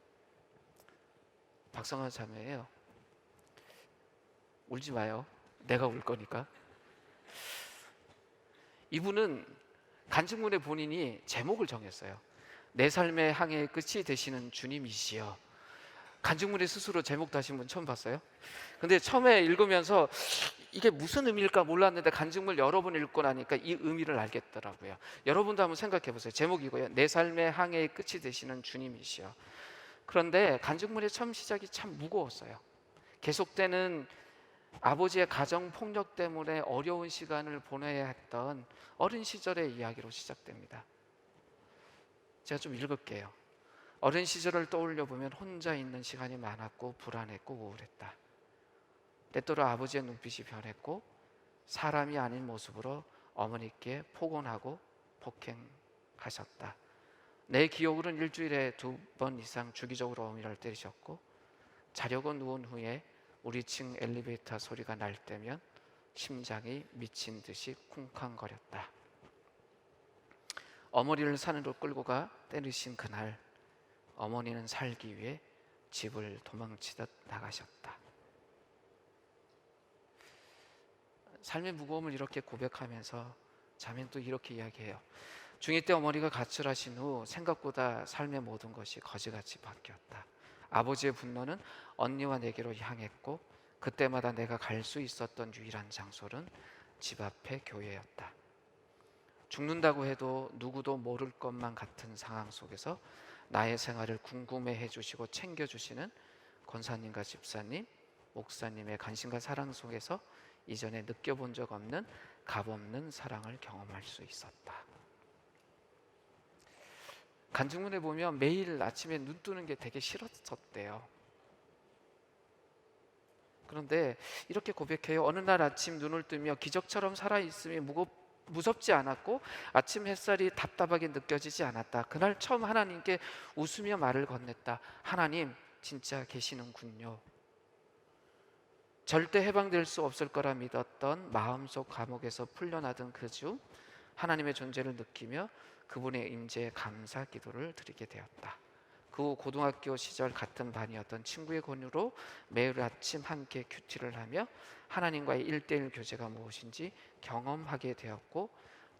박성환 자매예요. 울지 마요. 내가 울 거니까. 이분은 간증문에 본인이 제목을 정했어요. 내 삶의 항해의 끝이 되시는 주님이시여. 간증문에 스스로 제목 다신 분 처음 봤어요? 근데 처음에 읽으면서 이게 무슨 의미일까 몰랐는데 간증문 여러 번 읽고 나니까 이 의미를 알겠더라고요. 여러분도 한번 생각해 보세요. 제목이고요. 내 삶의 항해의 끝이 되시는 주님이시여. 그런데 간증문의 처음 시작이 참 무거웠어요. 계속되는 아버지의 가정 폭력 때문에 어려운 시간을 보내야 했던 어린 시절의 이야기로 시작됩니다. 제가 좀 읽을게요. 어린 시절을 떠올려 보면 혼자 있는 시간이 많았고 불안했고 우울했다. 때때로 아버지의 눈빛이 변했고 사람이 아닌 모습으로 어머니께 폭언하고 폭행하셨다. 내 기억으로는 일주일에 2번 이상 주기적으로 어머니를 때리셨고 자려고 누운 후에 우리 층 엘리베이터 소리가 날 때면 심장이 미친 듯이 쿵쾅거렸다. 어머니를 산으로 끌고 가 때리신 그날 어머니는 살기 위해 집을 도망치듯 나가셨다. 삶의 무거움을 이렇게 고백하면서 자매는 또 이렇게 이야기해요. 중2 때 어머니가 가출하신 후 생각보다 삶의 모든 것이 거지같이 바뀌었다. 아버지의 분노는 언니와 내게로 향했고 그때마다 내가 갈 수 있었던 유일한 장소는 집 앞의 교회였다. 죽는다고 해도 누구도 모를 것만 같은 상황 속에서 나의 생활을 궁금해해 주시고 챙겨주시는 권사님과 집사님, 목사님의 관심과 사랑 속에서 이전에 느껴본 적 없는 값없는 사랑을 경험할 수 있었다. 간증문에 보면 매일 아침에 눈 뜨는 게 되게 싫었었대요. 그런데 이렇게 고백해요. 어느 날 아침 눈을 뜨며 기적처럼 살아있음이 무섭지 않았고 아침 햇살이 답답하게 느껴지지 않았다. 그날 처음 하나님께 웃으며 말을 건넸다. 하나님 진짜 계시는군요. 절대 해방될 수 없을 거라 믿었던 마음속 감옥에서 풀려나던 그 중 하나님의 존재를 느끼며 그분의 임재에 감사 기도를 드리게 되었다. 그 후 고등학교 시절 같은 반이었던 친구의 권유로 매일 아침 함께 큐티를 하며 하나님과의 1:1 교제가 무엇인지 경험하게 되었고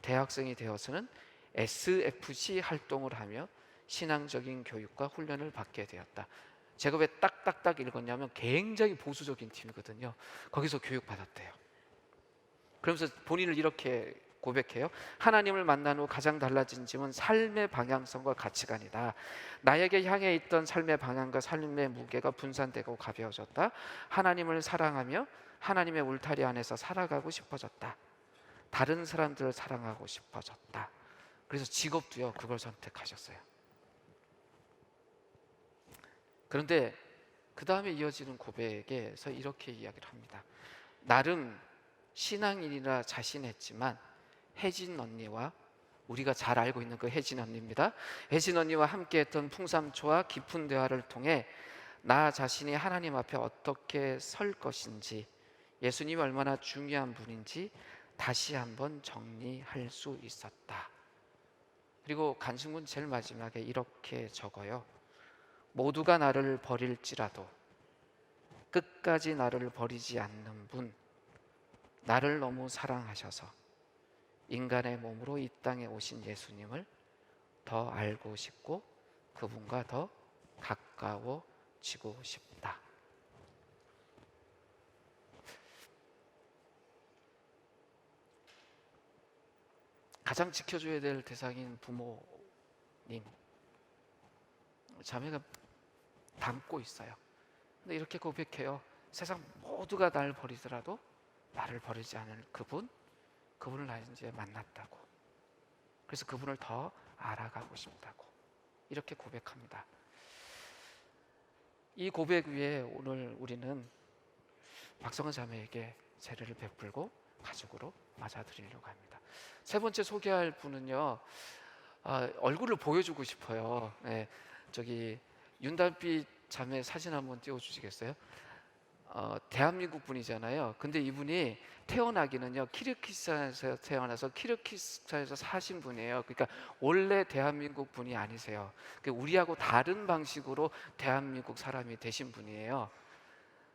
대학생이 되어서는 SFC 활동을 하며 신앙적인 교육과 훈련을 받게 되었다. 제가 왜 딱딱딱 읽었냐면 굉장히 보수적인 팀이거든요. 거기서 교육받았대요. 그러면서 본인을 이렇게 고백해요. 하나님을 만난 후 가장 달라진 점은 삶의 방향성과 가치관이다. 나에게 향해 있던 삶의 방향과 삶의 무게가 분산되고 가벼워졌다. 하나님을 사랑하며 하나님의 울타리 안에서 살아가고 싶어졌다. 다른 사람들을 사랑하고 싶어졌다. 그래서 직업도요 그걸 선택하셨어요. 그런데 그 다음에 이어지는 고백에서 이렇게 이야기를 합니다. 나름 신앙인이라 자신했지만 혜진 언니와 우리가 잘 알고 있는 그 혜진 언니입니다. 혜진 언니와 함께했던 풍삼초와 깊은 대화를 통해 나 자신이 하나님 앞에 어떻게 설 것인지 예수님이 얼마나 중요한 분인지 다시 한번 정리할 수 있었다. 그리고 간증문 제일 마지막에 이렇게 적어요. 모두가 나를 버릴지라도 끝까지 나를 버리지 않는 분, 나를 너무 사랑하셔서 인간의 몸으로 이 땅에 오신 예수님을 더 알고 싶고 그분과 더 가까워지고 싶다. 가장 지켜줘야 될 대상인 부모님, 자매가 담고 있어요. 근데 이렇게 고백해요. 세상 모두가 날 버리더라도 나를 버리지 않을 그분을 나 이제 만났다고. 그래서 그분을 더 알아가고 싶다고 이렇게 고백합니다. 이 고백 위에 오늘 우리는 박성은 자매에게 제례를 베풀고 가족으로 맞아드리려고 합니다. 세 번째 소개할 분은요, 얼굴을 보여주고 싶어요. 네, 저기 윤달빛 자매 사진 한번 띄워주시겠어요? 대한민국 분이잖아요. 근데 이분이 태어나기는요 키르기스탄에서 태어나서 키르기스탄에서 사신 분이에요. 그러니까 원래 대한민국 분이 아니세요. 우리하고 다른 방식으로 대한민국 사람이 되신 분이에요.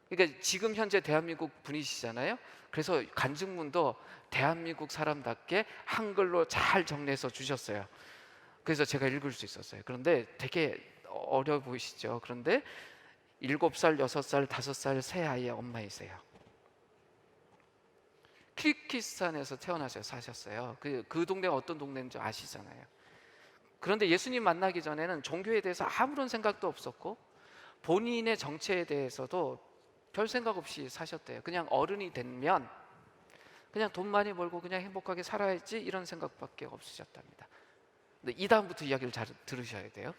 그러니까 지금 현재 대한민국 분이시잖아요. 그래서 간증문도 대한민국 사람답게 한글로 잘 정리해서 주셨어요. 그래서 제가 읽을 수 있었어요. 그런데 되게 어려 보이시죠? 그런데 7살, 6살, 5살 세 아이의 엄마이세요. 키르기스탄에서 태어나서 사셨어요. 그 동네가 어떤 동네인지 아시잖아요. 그런데 예수님 만나기 전에는 종교에 대해서 아무런 생각도 없었고 본인의 정체에 대해서도 별 생각 없이 사셨대요. 그냥 어른이 되면 그냥 돈 많이 벌고 그냥 행복하게 살아야지 이런 생각밖에 없으셨답니다. 근데 이 다음부터 이야기를 잘 들으셔야 돼요.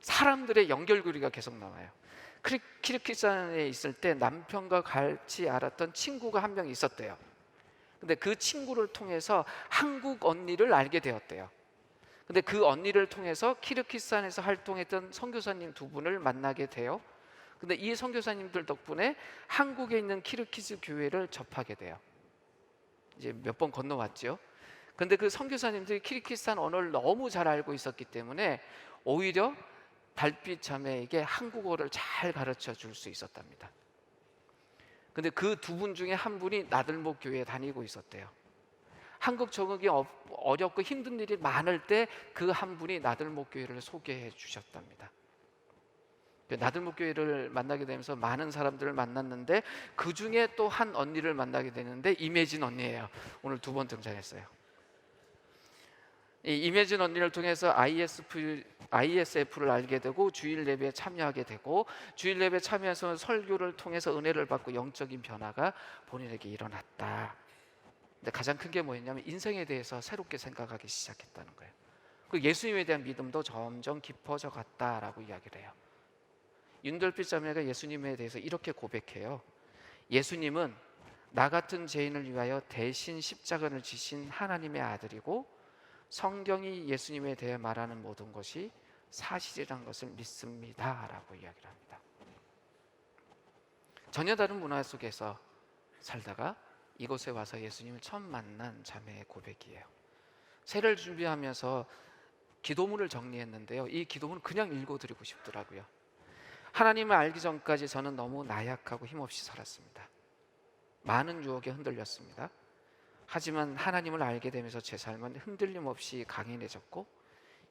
사람들의 연결고리가 계속 나와요. 키르기스탄에 있을 때 남편과 같이 알았던 친구가 한 명 있었대요. 근데 그 친구를 통해서 한국 언니를 알게 되었대요. 근데 그 언니를 통해서 키르기스탄에서 활동했던 선교사님 2분을 만나게 돼요. 근데 이 선교사님들 덕분에 한국에 있는 키르기즈 교회를 접하게 돼요. 이제 몇 번 건너왔죠. 근데 그 선교사님들이 키르기스탄 언어를 너무 잘 알고 있었기 때문에 오히려 달빛 자매에게 한국어를 잘 가르쳐 줄 수 있었답니다. 근데 그 2분 중에 한 분이 나들목 교회에 다니고 있었대요. 한국 적응이 어렵고 힘든 일이 많을 때 그 한 분이 나들목 교회를 소개해 주셨답니다. 나들목 교회를 만나게 되면서 많은 사람들을 만났는데 그 중에 또 한 언니를 만나게 되는데 임혜진 언니예요. 오늘 2번 등장했어요. 이 임혜진 언니를 통해서 ISF를 알게 되고 주일 예배에 참여하게 되고 주일 예배에 참여해서 설교를 통해서 은혜를 받고 영적인 변화가 본인에게 일어났다. 근데 가장 큰 게 뭐였냐면 인생에 대해서 새롭게 생각하기 시작했다는 거예요. 그 예수님에 대한 믿음도 점점 깊어져 갔다라고 이야기를 해요. 윤돌빛 자매가 예수님에 대해서 이렇게 고백해요. 예수님은 나 같은 죄인을 위하여 대신 십자가를 지신 하나님의 아들이고 성경이 예수님에 대해 말하는 모든 것이 사실이라는 것을 믿습니다 라고 이야기를 합니다. 전혀 다른 문화 속에서 살다가 이곳에 와서 예수님을 처음 만난 자매의 고백이에요. 세례를 준비하면서 기도문을 정리했는데요, 이 기도문을 그냥 읽어드리고 싶더라고요. 하나님을 알기 전까지 저는 너무 나약하고 힘없이 살았습니다. 많은 유혹에 흔들렸습니다. 하지만 하나님을 알게 되면서 제 삶은 흔들림 없이 강인해졌고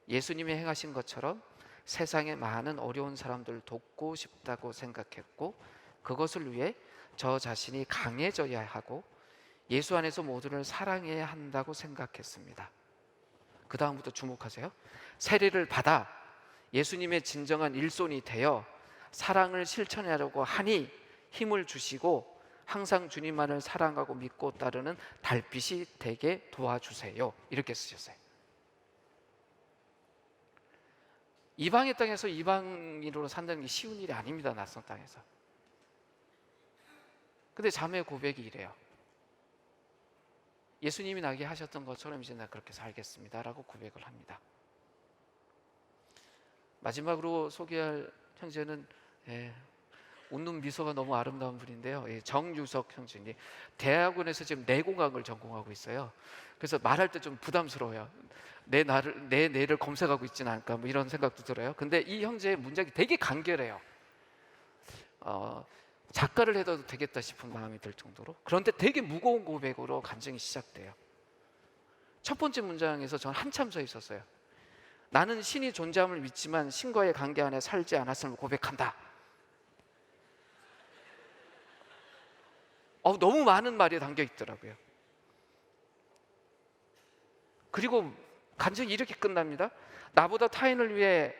예수님이 행하신 것처럼 세상의 많은 어려운 사람들을 돕고 싶다고 생각했고 그것을 위해 저 자신이 강해져야 하고 예수 안에서 모두를 사랑해야 한다고 생각했습니다. 그 다음부터 주목하세요. 세례를 받아 예수님의 진정한 일손이 되어 사랑을 실천하려고 하니 힘을 주시고 항상 주님만을 사랑하고 믿고 따르는 달빛이 되게 도와주세요. 이렇게 쓰셨어요. 이방의 땅에서 이방인으로 산다는 게 쉬운 일이 아닙니다. 낯선 땅에서. 근데 자매의 고백이 이래요. 예수님이 나게 하셨던 것처럼 이제 나 그렇게 살겠습니다 라고 고백을 합니다. 마지막으로 소개할 형제는 웃는 미소가 너무 아름다운 분인데요, 정유석 형제님. 대학원에서 지금 내공학을 전공하고 있어요. 그래서 말할 때 좀 부담스러워요. 내 뇌를 검색하고 있지는 않을까 뭐 이런 생각도 들어요. 근데 이 형제의 문장이 되게 간결해요. 작가를 해도 되겠다 싶은 마음이 들 정도로. 그런데 되게 무거운 고백으로 간증이 시작돼요. 첫 번째 문장에서 저는 한참 서 있었어요. 나는 신이 존재함을 믿지만 신과의 관계 안에 살지 않았음을 고백한다. 너무 많은 말이 담겨 있더라고요. 그리고 간증이 이렇게 끝납니다. 나보다 타인을 위해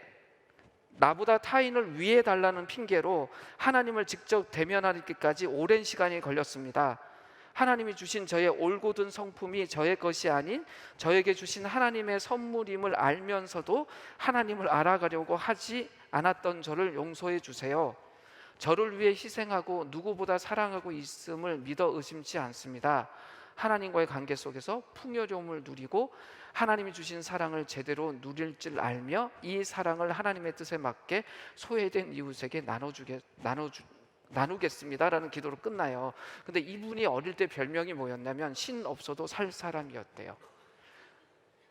달라는 핑계로 하나님을 직접 대면하기까지 오랜 시간이 걸렸습니다. 하나님이 주신 저의 올곧은 성품이 저의 것이 아닌 저에게 주신 하나님의 선물임을 알면서도 하나님을 알아가려고 하지 않았던 저를 용서해 주세요. 저를 위해 희생하고 누구보다 사랑하고 있음을 믿어 의심치 않습니다. 하나님과의 관계 속에서 풍요로움을 누리고 하나님이 주신 사랑을 제대로 누릴 줄 알며 이 사랑을 하나님의 뜻에 맞게 소외된 이웃에게 나누겠습니다라는 기도로 끝나요. 근데 이분이 어릴 때 별명이 뭐였냐면 신 없어도 살 사람이었대요.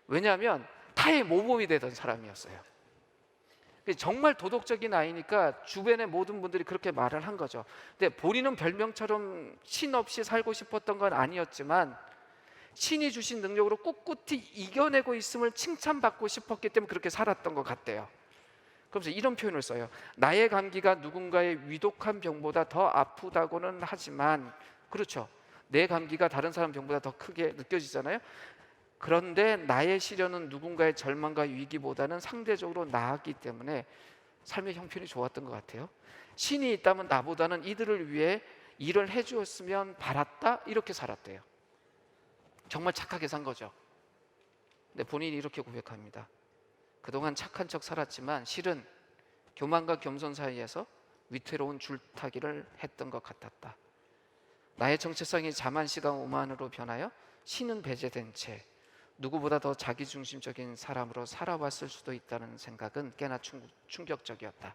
왜냐하면 타의 모범이 되던 사람이었어요. 정말 도덕적인 아이니까 주변의 모든 분들이 그렇게 말을 한 거죠. 근데 본인은 별명처럼 신 없이 살고 싶었던 건 아니었지만 신이 주신 능력으로 꿋꿋이 이겨내고 있음을 칭찬받고 싶었기 때문에 그렇게 살았던 것 같대요. 그러면서 이런 표현을 써요. 나의 감기가 누군가의 위독한 병보다 더 아프다고는 하지만, 그렇죠, 내 감기가 다른 사람 병보다 더 크게 느껴지잖아요. 그런데 나의 시련은 누군가의 절망과 위기보다는 상대적으로 나았기 때문에 삶의 형편이 좋았던 것 같아요. 신이 있다면 나보다는 이들을 위해 일을 해주었으면 바랐다, 이렇게 살았대요. 정말 착하게 산 거죠. 근데 본인이 이렇게 고백합니다. 그동안 착한 척 살았지만 실은 교만과 겸손 사이에서 위태로운 줄타기를 했던 것 같았다. 나의 정체성이 자만시간 오만으로 변하여 신은 배제된 채 누구보다 더 자기중심적인 사람으로 살아왔을 수도 있다는 생각은 꽤나 충격적이었다.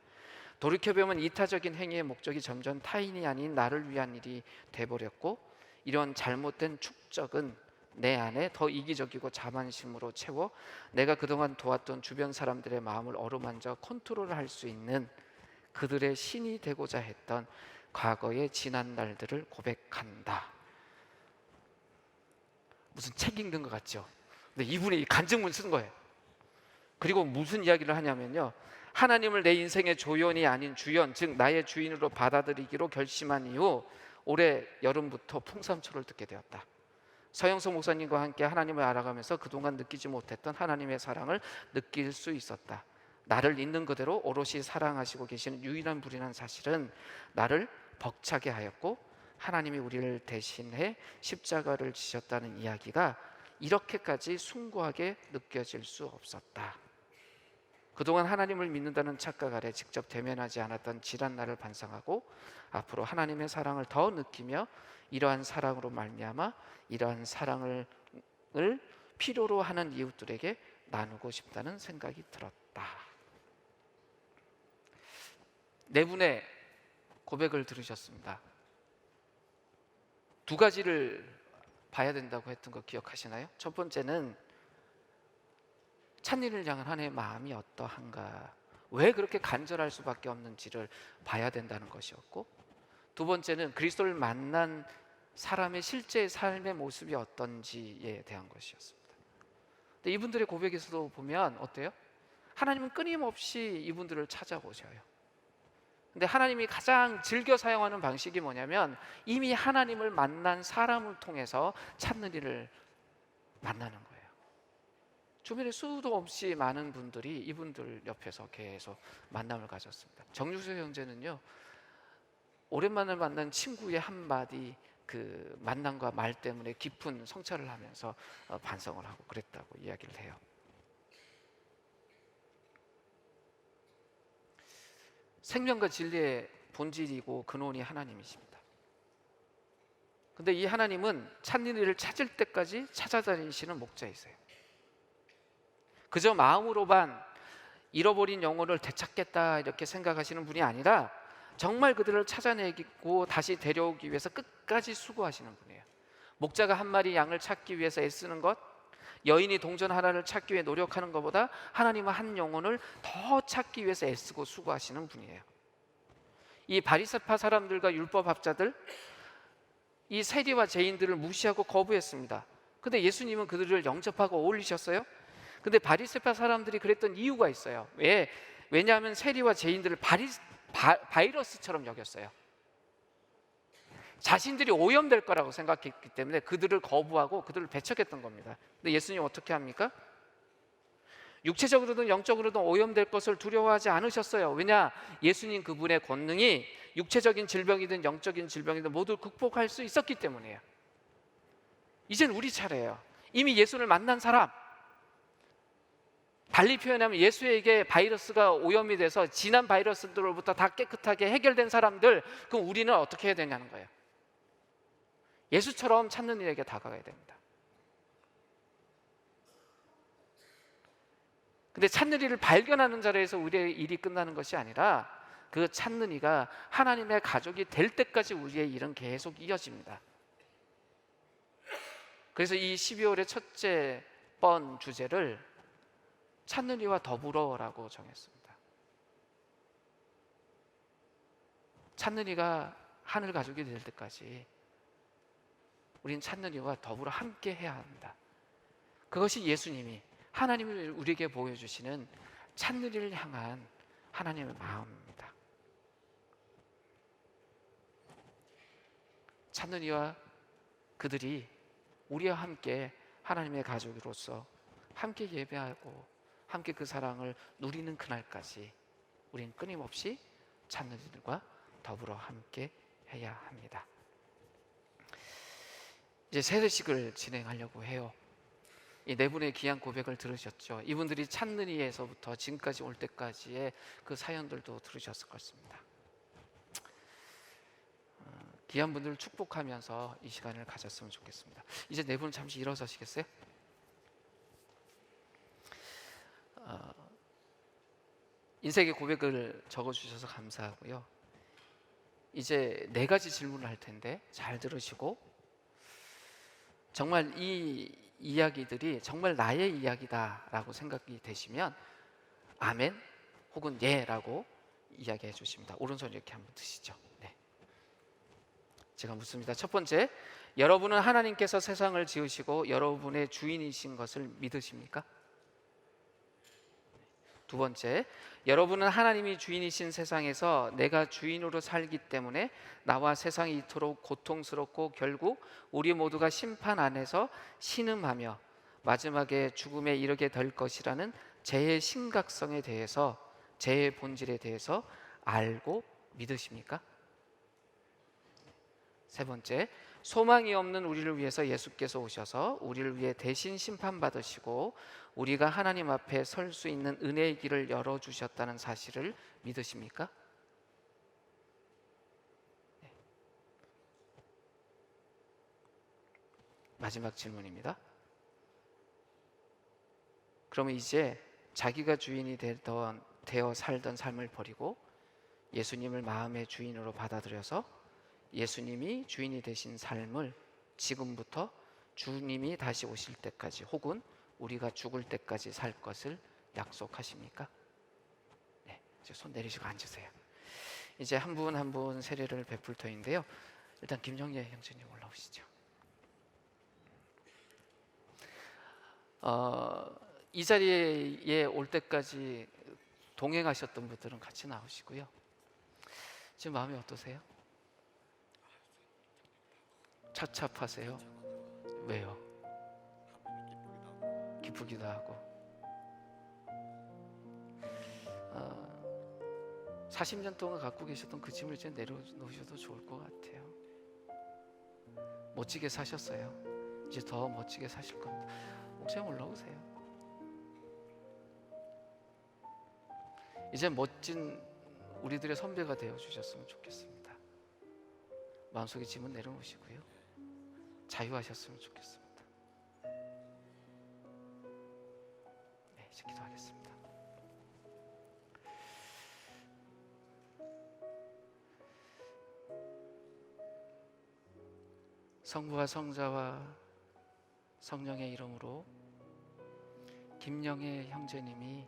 돌이켜보면 이타적인 행위의 목적이 점점 타인이 아닌 나를 위한 일이 돼버렸고, 이런 잘못된 축적은 내 안에 더 이기적이고 자만심으로 채워 내가 그동안 도왔던 주변 사람들의 마음을 어루만져 컨트롤할 수 있는 그들의 신이 되고자 했던 과거의 지난 날들을 고백한다. 무슨 책 읽는 것 같죠? 근데 이분이 간증문 쓴 거예요. 그리고 무슨 이야기를 하냐면요, 하나님을 내 인생의 조연이 아닌 주연, 즉 나의 주인으로 받아들이기로 결심한 이후 올해 여름부터 풍삼초를 듣게 되었다. 서영석 목사님과 함께 하나님을 알아가면서 그동안 느끼지 못했던 하나님의 사랑을 느낄 수 있었다. 나를 있는 그대로 오롯이 사랑하시고 계시는 유일한 분이라는 사실은 나를 벅차게 하였고, 하나님이 우리를 대신해 십자가를 지셨다는 이야기가 이렇게까지 숭고하게 느껴질 수 없었다. 그동안 하나님을 믿는다는 착각 아래 직접 대면하지 않았던 지난 날을 반성하고 앞으로 하나님의 사랑을 더 느끼며 이러한 사랑으로 말미암아 이러한 사랑을 필요로 하는 이웃들에게 나누고 싶다는 생각이 들었다. 네 분의 고백을 들으셨습니다. 두 가지를 봐야 된다고 했던 거 기억하시나요? 첫 번째는 찬이를 향한 하나님의 마음이 어떠한가, 왜 그렇게 간절할 수밖에 없는지를 봐야 된다는 것이었고, 두 번째는 그리스도를 만난 사람의 실제 삶의 모습이 어떤지에 대한 것이었습니다. 근데 이분들의 고백에서도 보면 어때요? 하나님은 끊임없이 이분들을 찾아오셔요. 근데 하나님이 가장 즐겨 사용하는 방식이 뭐냐면 이미 하나님을 만난 사람을 통해서 찾는 일을 만나는 거예요. 주변에 수도 없이 많은 분들이 이분들 옆에서 계속 만남을 가졌습니다. 정유수 형제는요, 오랜만에 만난 친구의 한마디 그 만남과 말 때문에 깊은 성찰을 하면서 반성을 하고 그랬다고 이야기를 해요. 생명과 진리의 본질이고 근원이 하나님이십니다. 근데 이 하나님은 찾는 일을 찾을 때까지 찾아다니시는 목자이세요. 그저 마음으로만 잃어버린 영혼을 되찾겠다 이렇게 생각하시는 분이 아니라 정말 그들을 찾아내고 다시 데려오기 위해서 끝까지 수고하시는 분이에요. 목자가 한 마리 양을 찾기 위해서 애쓰는 것, 여인이 동전 하나를 찾기 위해 노력하는 것보다 하나님은 한 영혼을 더 찾기 위해서 애쓰고 수고하시는 분이에요. 이 바리새파 사람들과 율법학자들, 이 세리와 죄인들을 무시하고 거부했습니다. 근데 예수님은 그들을 영접하고 어울리셨어요. 근데 바리새파 사람들이 그랬던 이유가 있어요. 왜냐하면 세리와 죄인들을 바이러스처럼 여겼어요. 자신들이 오염될 거라고 생각했기 때문에 그들을 거부하고 그들을 배척했던 겁니다. 근데 예수님 어떻게 합니까? 육체적으로든 영적으로든 오염될 것을 두려워하지 않으셨어요. 왜냐? 예수님 그분의 권능이 육체적인 질병이든 영적인 질병이든 모두 극복할 수 있었기 때문이에요. 이젠 우리 차례예요. 이미 예수를 만난 사람, 달리 표현하면 예수에게 바이러스가 오염이 돼서 지난 바이러스들로부터 다 깨끗하게 해결된 사람들, 그럼 우리는 어떻게 해야 되냐는 거예요. 예수처럼 찾는 이에게 다가가야 됩니다. 근데 찾는 일을 발견하는 자리에서 우리의 일이 끝나는 것이 아니라 그 찾는 이가 하나님의 가족이 될 때까지 우리의 일은 계속 이어집니다. 그래서 이 12월의 첫째 번 주제를 찾는 이와 더불어라고 정했습니다. 찾는 이가 하늘 가족이 될 때까지 우리는 찾는 이와 더불어 함께 해야 한다. 그것이 예수님이, 하나님이 우리에게 보여주시는 찾는 이를 향한 하나님의 마음입니다. 찾는 이와 그들이 우리와 함께 하나님의 가족으로서 함께 예배하고 함께 그 사랑을 누리는 그날까지 우리는 끊임없이 찾는 이들과 더불어 함께 해야 합니다. 이제 세례식을 진행하려고 해요. 이 네 분의 귀한 고백을 들으셨죠? 이분들이 찾는 이에서부터 지금까지 올 때까지의 그 사연들도 들으셨을 것입니다. 귀한 분들을 축복하면서 이 시간을 가졌으면 좋겠습니다. 이제 네 분 잠시 일어서시겠어요? 인생의 고백을 적어주셔서 감사하고요. 이제 네 가지 질문을 할 텐데 잘 들으시고, 정말 이 이야기들이 정말 나의 이야기다라고 생각이 되시면 아멘 혹은 예라고 이야기해 주십니다. 오른손 이렇게 한번 드시죠. 네. 제가 묻습니다. 첫 번째, 여러분은 하나님께서 세상을 지으시고 여러분의 주인이신 것을 믿으십니까? 두 번째, 여러분은 하나님이 주인이신 세상에서 내가 주인으로 살기 때문에 나와 세상이 이토록 고통스럽고 결국 우리 모두가 심판 안에서 신음하며 마지막에 죽음에 이르게 될 것이라는 죄의 심각성에 대해서, 죄의 본질에 대해서 알고 믿으십니까? 세 번째, 소망이 없는 우리를 위해서 예수께서 오셔서 우리를 위해 대신 심판받으시고 우리가 하나님 앞에 설 수 있는 은혜의 길을 열어주셨다는 사실을 믿으십니까? 네. 마지막 질문입니다. 그러면 이제 자기가 주인이 되어 살던 삶을 버리고 예수님을 마음의 주인으로 받아들여서 예수님이 주인이 되신 삶을 지금부터 주님이 다시 오실 때까지 혹은 우리가 죽을 때까지 살 것을 약속하십니까? 네, 이제 손 내리시고 앉으세요. 이제 한 분 한 분 세례를 베풀 터인데요. 일단 김정예 형제님 올라오시죠. 이 자리에 올 때까지 동행하셨던 분들은 같이 나오시고요. 지금 마음이 어떠세요? 차차하세요? 왜요? 기쁘기도 하고. 40년 동안 갖고 계셨던 그 짐을 이제 내려놓으셔도 좋을 것 같아요. 멋지게 사셨어요. 이제 더 멋지게 사실 겁니다. 목사님 올라오세요. 이제 멋진 우리들의 선배가 되어주셨으면 좋겠습니다. 마음속에 짐은 내려놓으시고요. 자유하셨으면 좋겠습니다. 네, 이제 기도하겠습니다. 성부와 성자와 성령의 이름으로 김영애 형제님이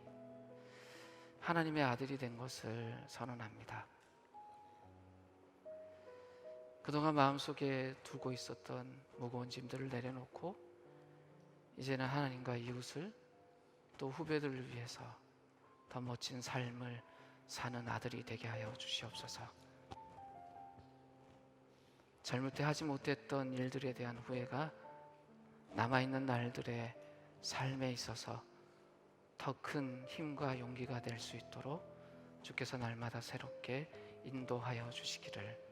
하나님의 아들이 된 것을 선언합니다. 그동안 마음속에 두고 있었던 무거운 짐들을 내려놓고 이제는 하나님과 이웃을 또 후배들을 위해서 더 멋진 삶을 사는 아들이 되게 하여 주시옵소서. 젊을 때 하지 못했던 일들에 대한 후회가 남아있는 날들의 삶에 있어서 더 큰 힘과 용기가 될 수 있도록 주께서 날마다 새롭게 인도하여 주시기를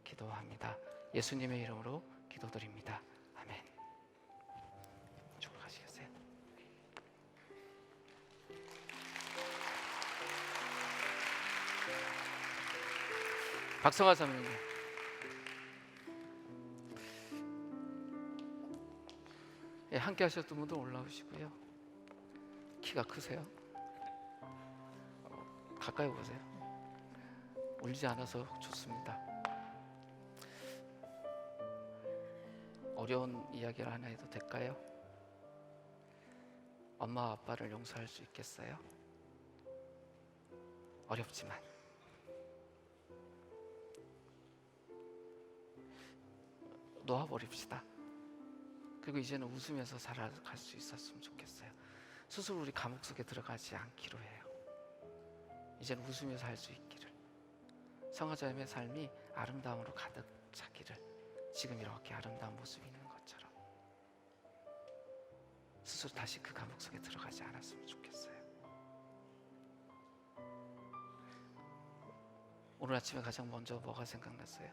기도합니다. 예수님의 이름으로 기도드립니다. 아멘. 축복하시겠어요? 박성화 사모님. 예, 함께 하셨던 분들 올라오시고요. 키가 크세요? 가까이 보세요. 울지 않아서 좋습니다. 어려운 이야기를 하나 해도 될까요? 엄마 아빠를 용서할 수 있겠어요? 어렵지만 놓아버립시다. 그리고 이제는 웃으면서 살아갈 수 있었으면 좋겠어요. 스스로 우리 감옥 속에 들어가지 않기로 해요. 이제는 웃으면서 할 수 있기를, 성화자님의 삶이 아름다움으로 가득 차기를, 지금 이렇게 아름다운 모습이 있는 것처럼 스스로 다시 그 감옥 속에 들어가지 않았으면 좋겠어요. 오늘 아침에 가장 먼저 뭐가 생각났어요?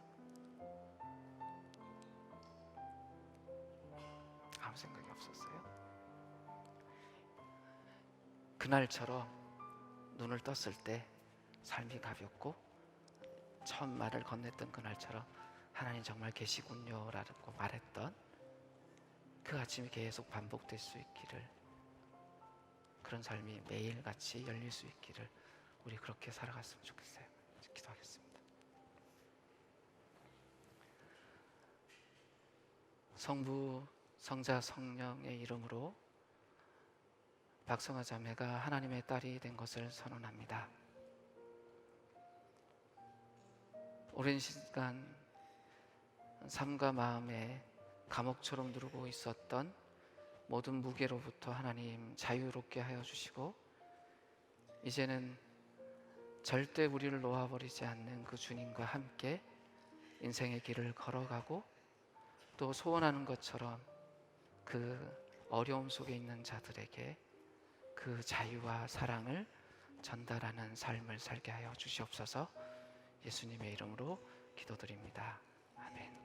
아무 생각이 없었어요? 그날처럼 눈을 떴을 때 삶이 가볍고 처음 말을 건넸던 그날처럼 하나님 정말 계시군요 라고 말했던 그 아침이 계속 반복될 수 있기를, 그런 삶이 매일같이 열릴 수 있기를 우리 그렇게 살아갔으면 좋겠어요. 기도하겠습니다. 성부, 성자, 성령의 이름으로 박성화 자매가 하나님의 딸이 된 것을 선언합니다. 오랜 시간 삶과 마음에 감옥처럼 누르고 있었던 모든 무게로부터 하나님 자유롭게 하여 주시고, 이제는 절대 우리를 놓아버리지 않는 그 주님과 함께 인생의 길을 걸어가고, 또 소원하는 것처럼 그 어려움 속에 있는 자들에게 그 자유와 사랑을 전달하는 삶을 살게 하여 주시옵소서. 예수님의 이름으로 기도드립니다. 아멘.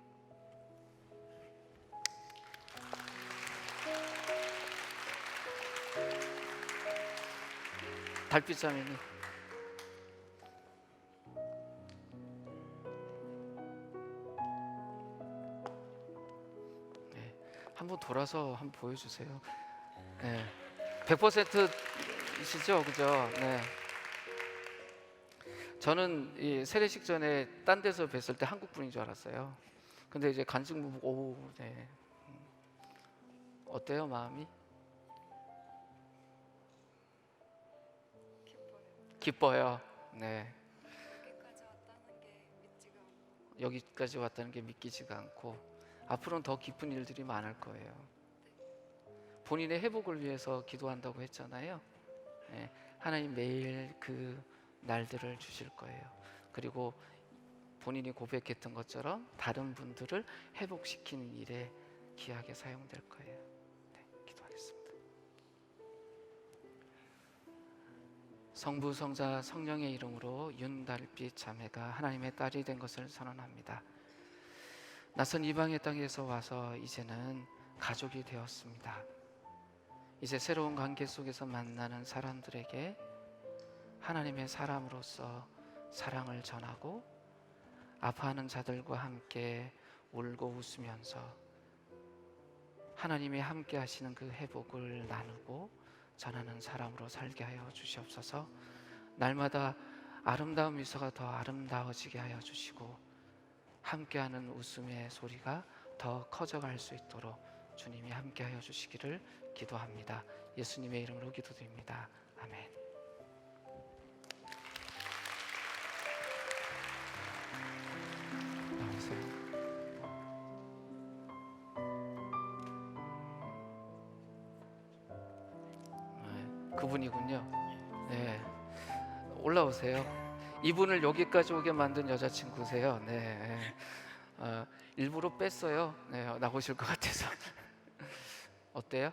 달빛 자매님, 한번 돌아서 한번 보여주세요. 네, 100%이시죠, 그죠? 네. 저는 이 세례식 전에 딴 데서 뵀을 때 한국 분인 줄 알았어요. 근데 이제 간증부 보고, 네. 어때요, 마음이? 기뻐요. 네. 여기까지 왔다는 게 믿기지가 않고 앞으로는 더 기쁜 일들이 많을 거예요. 본인의 회복을 위해서 기도한다고 했잖아요. 네. 하나님 매일 그 날들을 주실 거예요. 그리고 본인이 고백했던 것처럼 다른 분들을 회복시키는 일에 귀하게 사용될 거예요. 네, 기도하겠습니다. 성부, 성자, 성령의 이름으로 윤달빛 자매가 하나님의 딸이 된 것을 선언합니다. 낯선 이방의 땅에서 와서 이제는 가족이 되었습니다. 이제 새로운 관계 속에서 만나는 사람들에게 하나님의 사람으로서 사랑을 전하고, 아파하는 자들과 함께 울고 웃으면서 하나님이 함께 하시는 그 회복을 나누고 전하는 사람으로 살게 하여 주시옵소서. 날마다 아름다운 미소가 더 아름다워지게 하여 주시고, 함께하는 웃음의 소리가 더 커져갈 수 있도록 주님이 함께 하여 주시기를 기도합니다. 예수님의 이름으로 기도드립니다. 아멘. 나오세요. 그분이군요. 네, 올라오세요. 이분을 여기까지 오게 만든 여자친구세요. 네, 일부러 뺐어요. 네, 나오실 것 같아서. 어때요?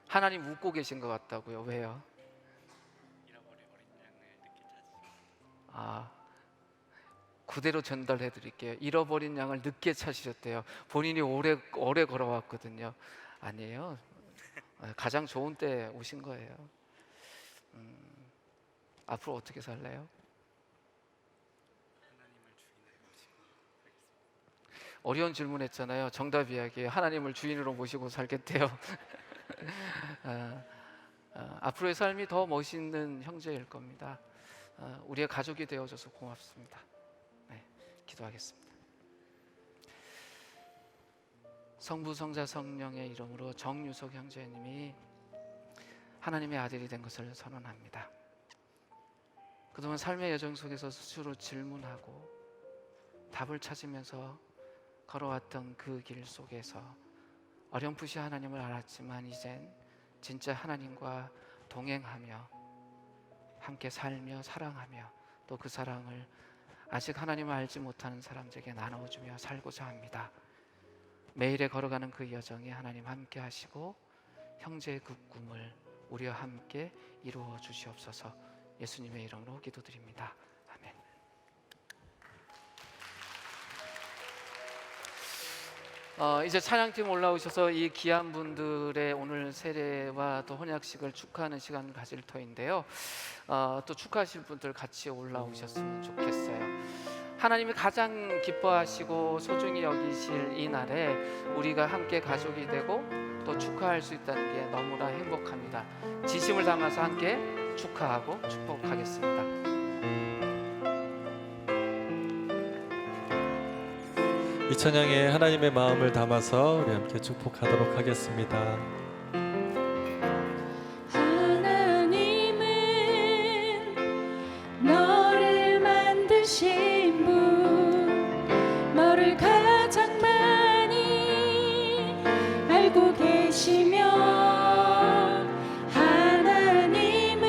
하나님 웃고 계신 것 같다고요. 왜요? 그대로 전달해 드릴게요. 잃어버린 양을 늦게 찾으셨대요. 본인이 오래 걸어왔거든요. 아니에요. 가장 좋은 때 오신 거예요. 앞으로 어떻게 살래요? 어려운 질문했잖아요. 정답 이야기예요. 하나님을 주인으로 모시고 살겠대요. 앞으로의 삶이 더 멋있는 형제일 겁니다. 우리의 가족이 되어줘서 고맙습니다. 네, 기도하겠습니다. 성부, 성자, 성령의 이름으로 정유석 형제님이 하나님의 아들이 된 것을 선언합니다. 그동안 삶의 여정 속에서 스스로 질문하고 답을 찾으면서 걸어왔던 그 길 속에서 어렴풋이 하나님을 알았지만 이젠 진짜 하나님과 동행하며 함께 살며 사랑하며 또 그 사랑을 아직 하나님을 알지 못하는 사람들에게 나눠주며 살고자 합니다. 매일에 걸어가는 그 여정에 하나님 함께 하시고 형제의 그 꿈을 우리와 함께 이루어 주시옵소서. 예수님의 이름으로 기도드립니다. 아멘. 이제 찬양팀 올라오셔서 이 귀한 분들의 오늘 세례와 또 혼약식을 축하하는 시간을 가질 터인데요. 또 축하하실 분들 같이 올라오셨으면 좋겠어요. 하나님이 가장 기뻐하시고 소중히 여기실 이 날에 우리가 함께 가족이 되고 또 축하할 수 있다는 게 너무나 행복합니다. 진심을 담아서 함께 축하하고 축복하겠습니다. 이 찬양에 하나님의 마음을 담아서 우리 함께 축복하도록 하겠습니다. 하나님은 너를 만드신 분, 너를 가장 많이 알고 계시며 하나님은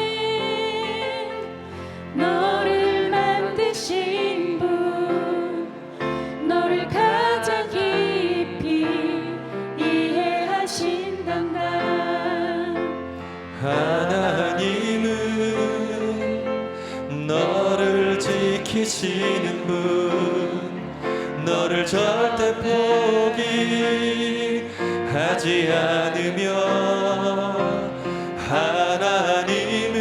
너를 만드신 분, 너를 가장 깊이 이해하신단다. 하나님은 너를 지키시는 분, 너를 절대 포기하지 않으며 하나님은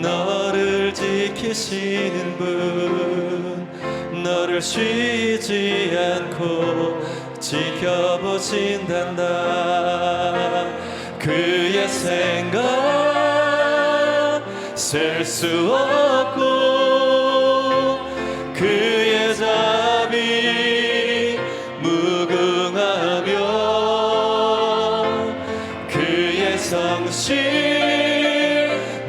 너를 지키시는 분, 너를 쉬지 않고 지켜보신단다. 그의 생각 셀 수 없고 그의 자비 무궁하며 그의 성실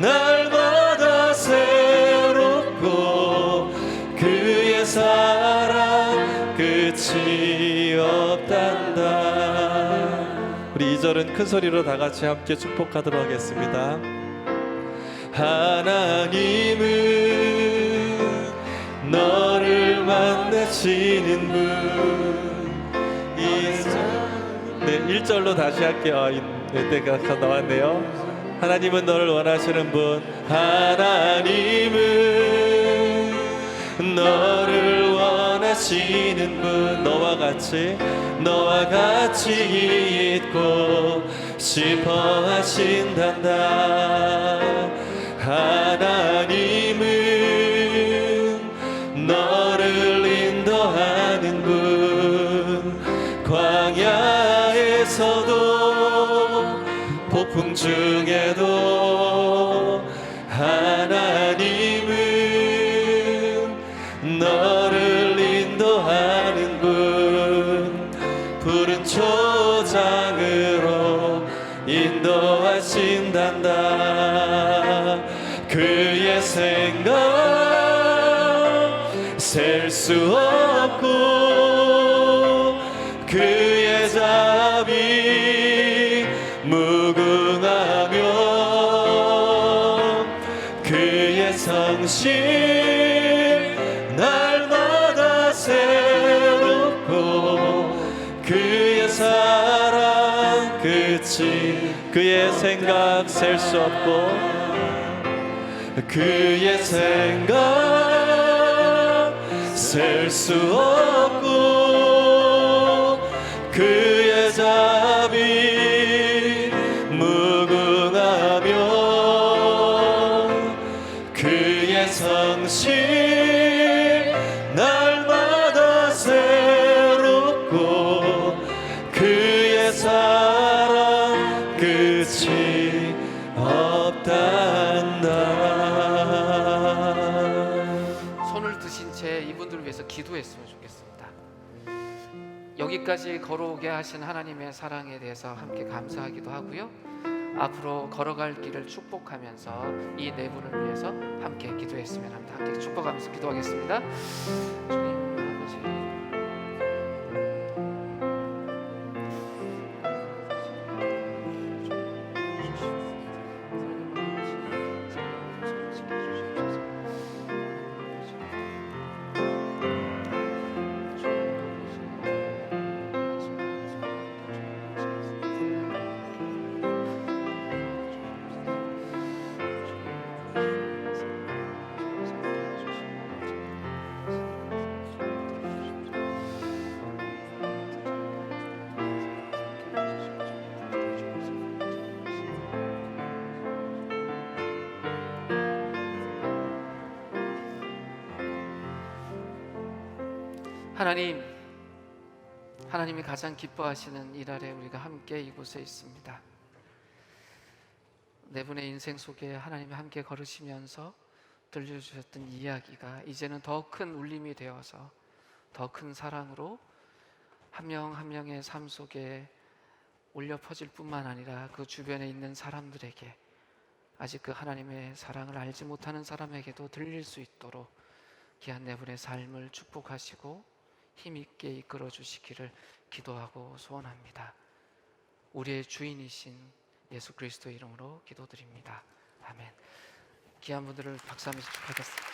날마다 새롭고 그의 사랑 끝이 없단다. 우리 2절은 큰 소리로 다 같이 함께 축복하도록 하겠습니다. 하나님은 너를 만나시는 분. 1절로 다시 할게요. 이때가 나왔네요. 하나님은 너를 원하시는 분, 하나님은 너를 원하시는 분, 너와 같이 있고 싶어 하신단다. 하나님은 너를 인도하는 분, 광야에서도 폭풍 중에도 하나님은 너를 인도하는 분, 푸른 초장으로 인도하신단다. 그의 생각 셀 수 없고 그의 자비 무궁하며 그의 성실 날마다 새롭고 그의 사랑 끝이 그의 생각 셀 수 없고 그의 생각 셀 수 없고 그의 자비 무궁하며 그의 성실 날마다 새롭고 그의 사랑 끝이 없단다. 기도했으면 좋겠습니다. 여기까지 걸어오게 하신 하나님의 사랑에 대해서 함께 감사하기도 하고요. 앞으로 걸어갈 길을 축복하면서 이 네 분을 위해서 함께 기도했으면 합니다. 함께 축복하면서 기도하겠습니다. 주님 아버지, 하나님이 가장 기뻐하시는 이 날에 우리가 함께 이곳에 있습니다. 네 분의 인생 속에 하나님이 함께 걸으시면서 들려주셨던 이야기가 이제는 더 큰 울림이 되어서 더 큰 사랑으로 한 명 한 명의 삶 속에 울려 퍼질 뿐만 아니라 그 주변에 있는 사람들에게, 아직 그 하나님의 사랑을 알지 못하는 사람에게도 들릴 수 있도록 귀한 네 분의 삶을 축복하시고 힘있게 이끌어 주시기를 기도하고 소원합니다. 우리의 주인이신 예수 그리스도 이름으로 기도드립니다. 아멘. 귀한 분들을 박수 한번 축하하겠습니다.